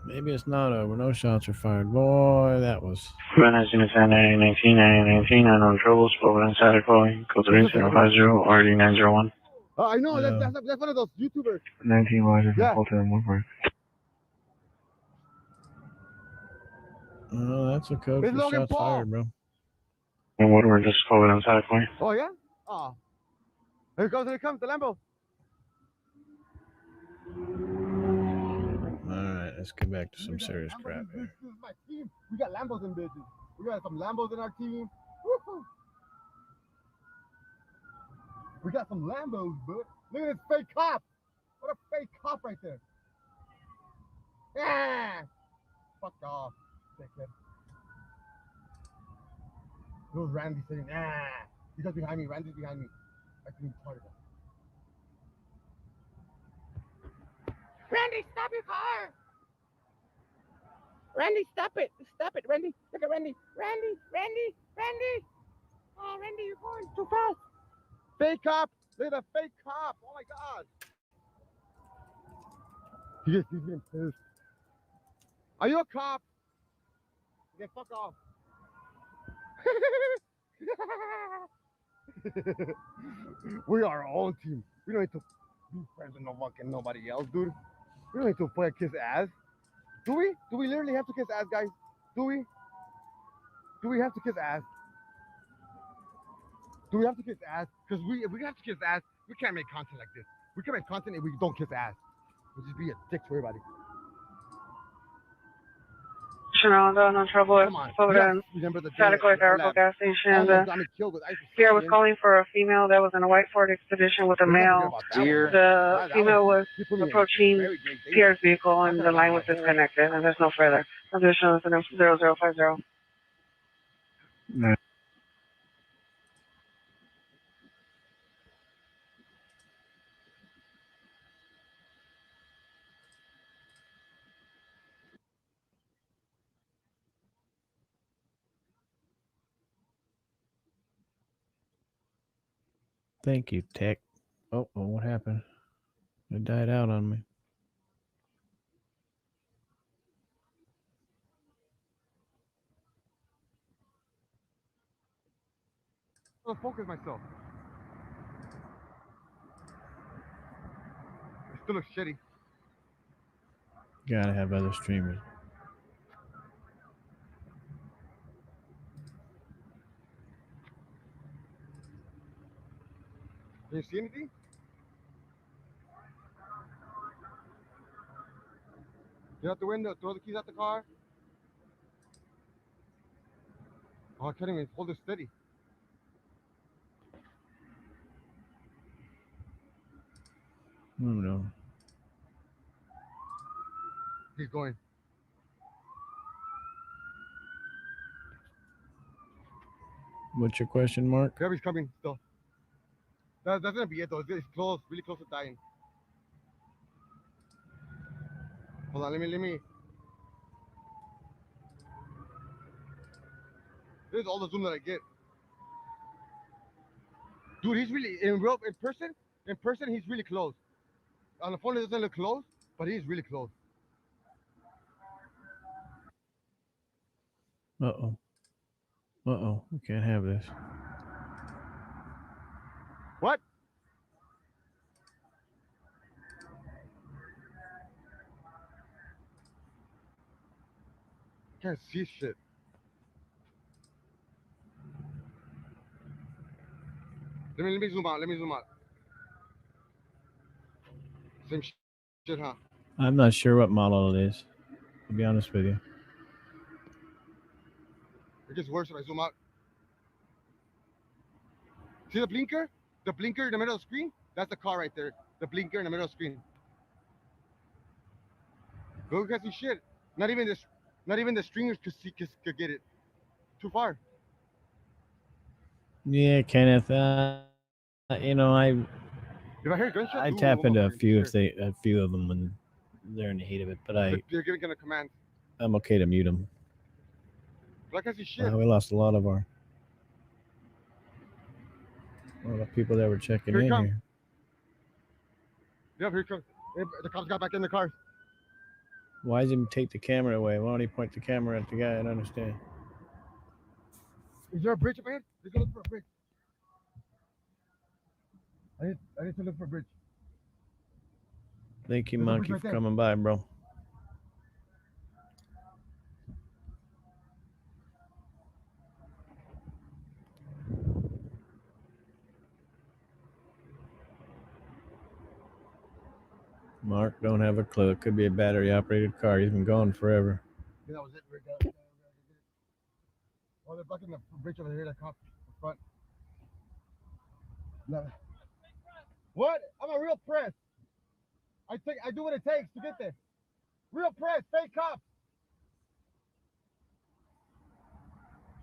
Maybe it's not over. No shots are fired. Boy, that was. Unit 19, unknown troubles, Colbert and Saticoy, code 3050 RD901. I know. Yeah. That's one of those YouTubers. 19 Washington, Yeah. Fulton, Woodward. Oh, that's a code It's for Logan shots Paul. fired, bro. And Woodward, this is Colbert and Saticoy. Oh yeah. Oh. Here it comes. The Lambo. All right, let's get back to some serious Lambos crap in here. bitches. This is my team. We got Lambos and bitches. We got some Lambos in our team. Woo-hoo. We got some Lambos, but look at this fake cop. What a fake cop right there. Yeah. Fuck off, dickhead. There's Randy sitting. He's just behind me. Randy's behind me. I can part of that. Randy, stop your car! Randy, stop it! Stop it, Randy! Look at Randy! Randy! Oh, Randy, you're going too fast! Fake cop! Look at the fake cop! Oh my god! He's getting pissed. Are you a cop? Okay, fuck off. We are our own team. We don't need to be friends with nobody else, dude. We don't need to play kiss ass. Do we? Do we literally have to kiss ass, guys? Do we? Do we have to kiss ass? Do we have to kiss ass? Because if we have to kiss ass, we can't make content like this. We can make content if we don't kiss ass. We'll just be a dick to everybody. additional no trouble at Come on. Providence. Yes, remember the day Saticoy at Low Therapy Lab. gas station. Almost got me killed with Sierra was isocyanate. calling for a female that was in a white Ford Expedition with a Let's not forget male. about that one. Dear. The That female was he put me in approaching very great danger. Pierre's vehicle, and I the could've line lost was my hair. disconnected, and there's no further. Additional 0050. Thank you, Tech. Oh, what happened? It died out on me. I'm gonna focus myself. It still looks shitty. Gotta have other streamers. Can you see anything? Get out the window, throw the keys out the car. Oh, I can't even hold it steady. Oh no. He's going. What's your question, Mark? Gabby's coming still. That's gonna be it though. It's close, really close to dying. Hold on, let me. This is all the zoom that I get. Dude, he's really in person. In person, he's really close. On the phone, it doesn't look close, but he's really close. Uh-oh. Uh-oh. We can't have this. What? Can't see shit. Let me zoom out. Let me zoom out. Same shit, huh? I'm not sure what model it is, to be honest with you. It gets worse if I zoom out. See the blinker? The blinker in the middle of the screen? That's the car right there. The blinker in the middle of the screen. Look, can't see shit. Not even the stringers could get it. Too far. Yeah, Kenneth. You know, If I hear gunshots, I ooh, tap I'm into fucking scared. a few of them when they're in the heat of it, but They're giving a command. I'm okay to mute them. But I can't see shit. We lost a lot of people that were checking Here it in comes. here. Yep, here it comes. The cops got back in the cars. Why does he take the camera away? Why don't he point the camera at the guy? I don't understand. Is there a bridge up ahead? Let's go look for a bridge. I need to look for a bridge. Thank you, There's a bridge Monkey, right for there. coming by, bro. Mark, don't have a clue. It could be a battery-operated car. He's been gone forever. Yeah, that was it. Right there. Oh, they're blocking the bridge over here. The cop in front. No. What? I'm a real press. I do what it takes to get there. Real press, fake cops.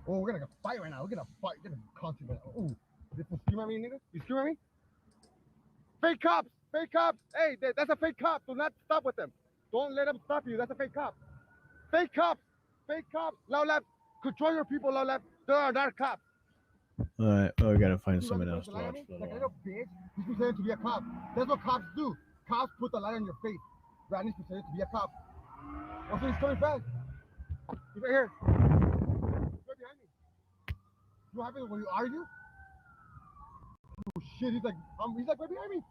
Oh, we're gonna get fight right now. We're gonna fight. We're gonna constantly. Ooh, this will scream at me, nigga. You scream at me? Fake cops. Fake cops. Hey, that's a fake cop. Do not stop with them. Don't let them stop you. That's a fake cop. Fake cops. Fake cops. Loud lab. Control your people, loud lab. There are not cops. All right. Oh, we got to find You someone ready else to to lie at watch me? for a Like a little little bitch. He's pretending to be a cop. That's what cops do. Cops put the light on your face. Rodney's pretending to be a cop. Also, he's coming fast. He's right here. He's right behind me. You know what happens when you argue? Oh shit, he's like right behind me.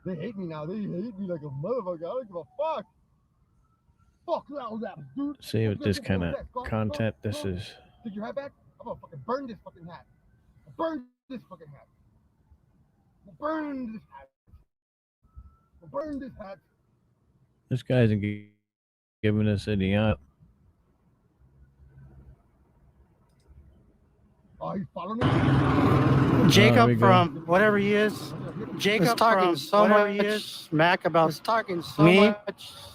They hate me now. They hate me like a motherfucker. I don't give a fuck. Fuck loud labs, dude. See what Let's this go, kind of let's go, content go, this go. is. Take your hat back. I'm gonna fucking burn this fucking hat. I'll burn this fucking hat. I'll burn this hat. I'll burn this hat. This guy's engaged giving us idiot. Oh, you follow me? Jacob we go. from whatever he is. Jacob is talking so much smack about me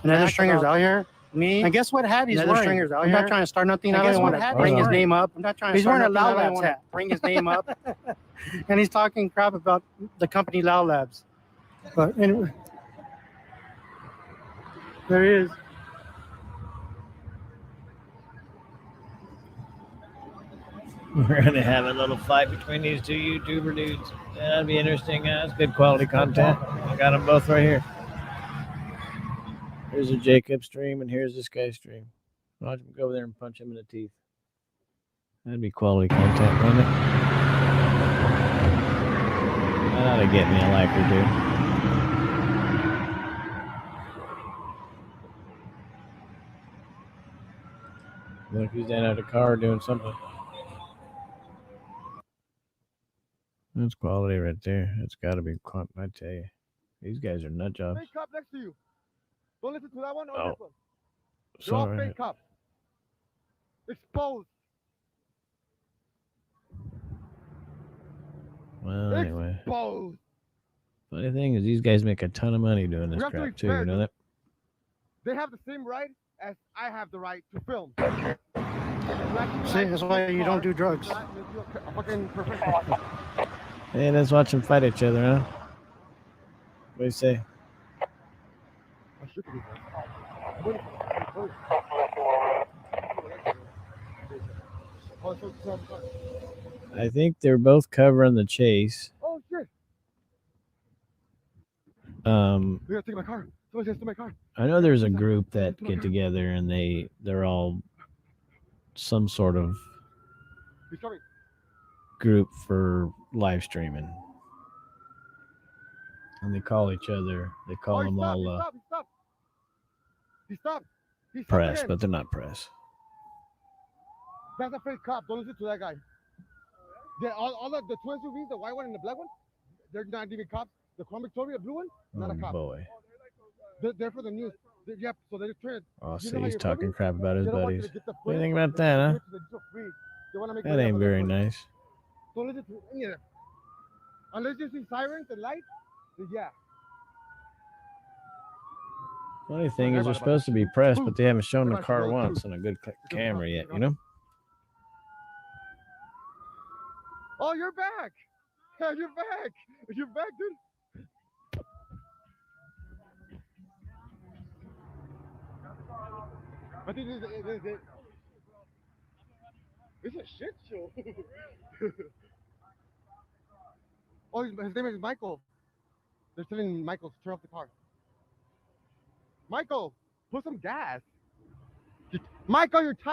and other stringers out here. Me. And guess what hat he's wearing? Stringers out I'm not trying to start nothing. I don't want to bring his name up. I'm not trying to. He's wearing a Loud Labs hat. Bring his name up. And he's talking crap about the company Loud Labs. But anyway, there he is. We're gonna have a little fight between these two YouTuber dudes. That'd be interesting, guys. Good quality content. I got them both right here. Here's a Jacob stream, and here's this guy's stream. Watch him go over there and punch him in the teeth. That'd be quality content, wouldn't it? That ought to get me a like or two. Look, he's down at the car doing something. That's quality right there. It's got to be, I tell you. These guys are nut jobs. Fake cop next to you. Don't listen to that one or Oh. this one. They're all Sorry. fake cops. Exposed. Well, anyway. Exposed. Funny thing is, these guys make a ton of money doing this We have to crap be too. fair, You know dude. that? They have the same right as I have the right to film. See, that's why you don't do drugs. A fucking professional. Hey, let's watch them fight each other, huh? What do you say? I think they're both covering the chase. Oh shit! Um, We gotta take my car. Someone just took my car. I know there's a group that get together and they're all some sort of He's coming. group for live streaming, and they call each other. They call Oh, them all He stopped. He stopped. He stopped press, again. but they're not press. That's a fake cop. Don't listen to that guy. All the two SUVs, the white one and the black one, they're not even cops. The Crown Victoria, blue one, not Oh a cop. boy! They're for the news. Yep. So they're trying. Oh, You see, know how he's you're talking filming? crap about his They don't want you buddies. to get the What do you think footage. about that, huh? They're so free. They wanna make That money ain't off of very everybody. nice. Don't listen to any of them. Unless you see sirens and lights, then yeah. Funny thing is, they're supposed to be pressed, but they haven't shown the car once on a good camera yet. You know? Oh, you're back. Yeah, you're back. You're back, dude. I think it's a shit show. Oh, his name is Michael. They're telling Michael to turn off the car. Michael, put some gas. Michael, you're tired.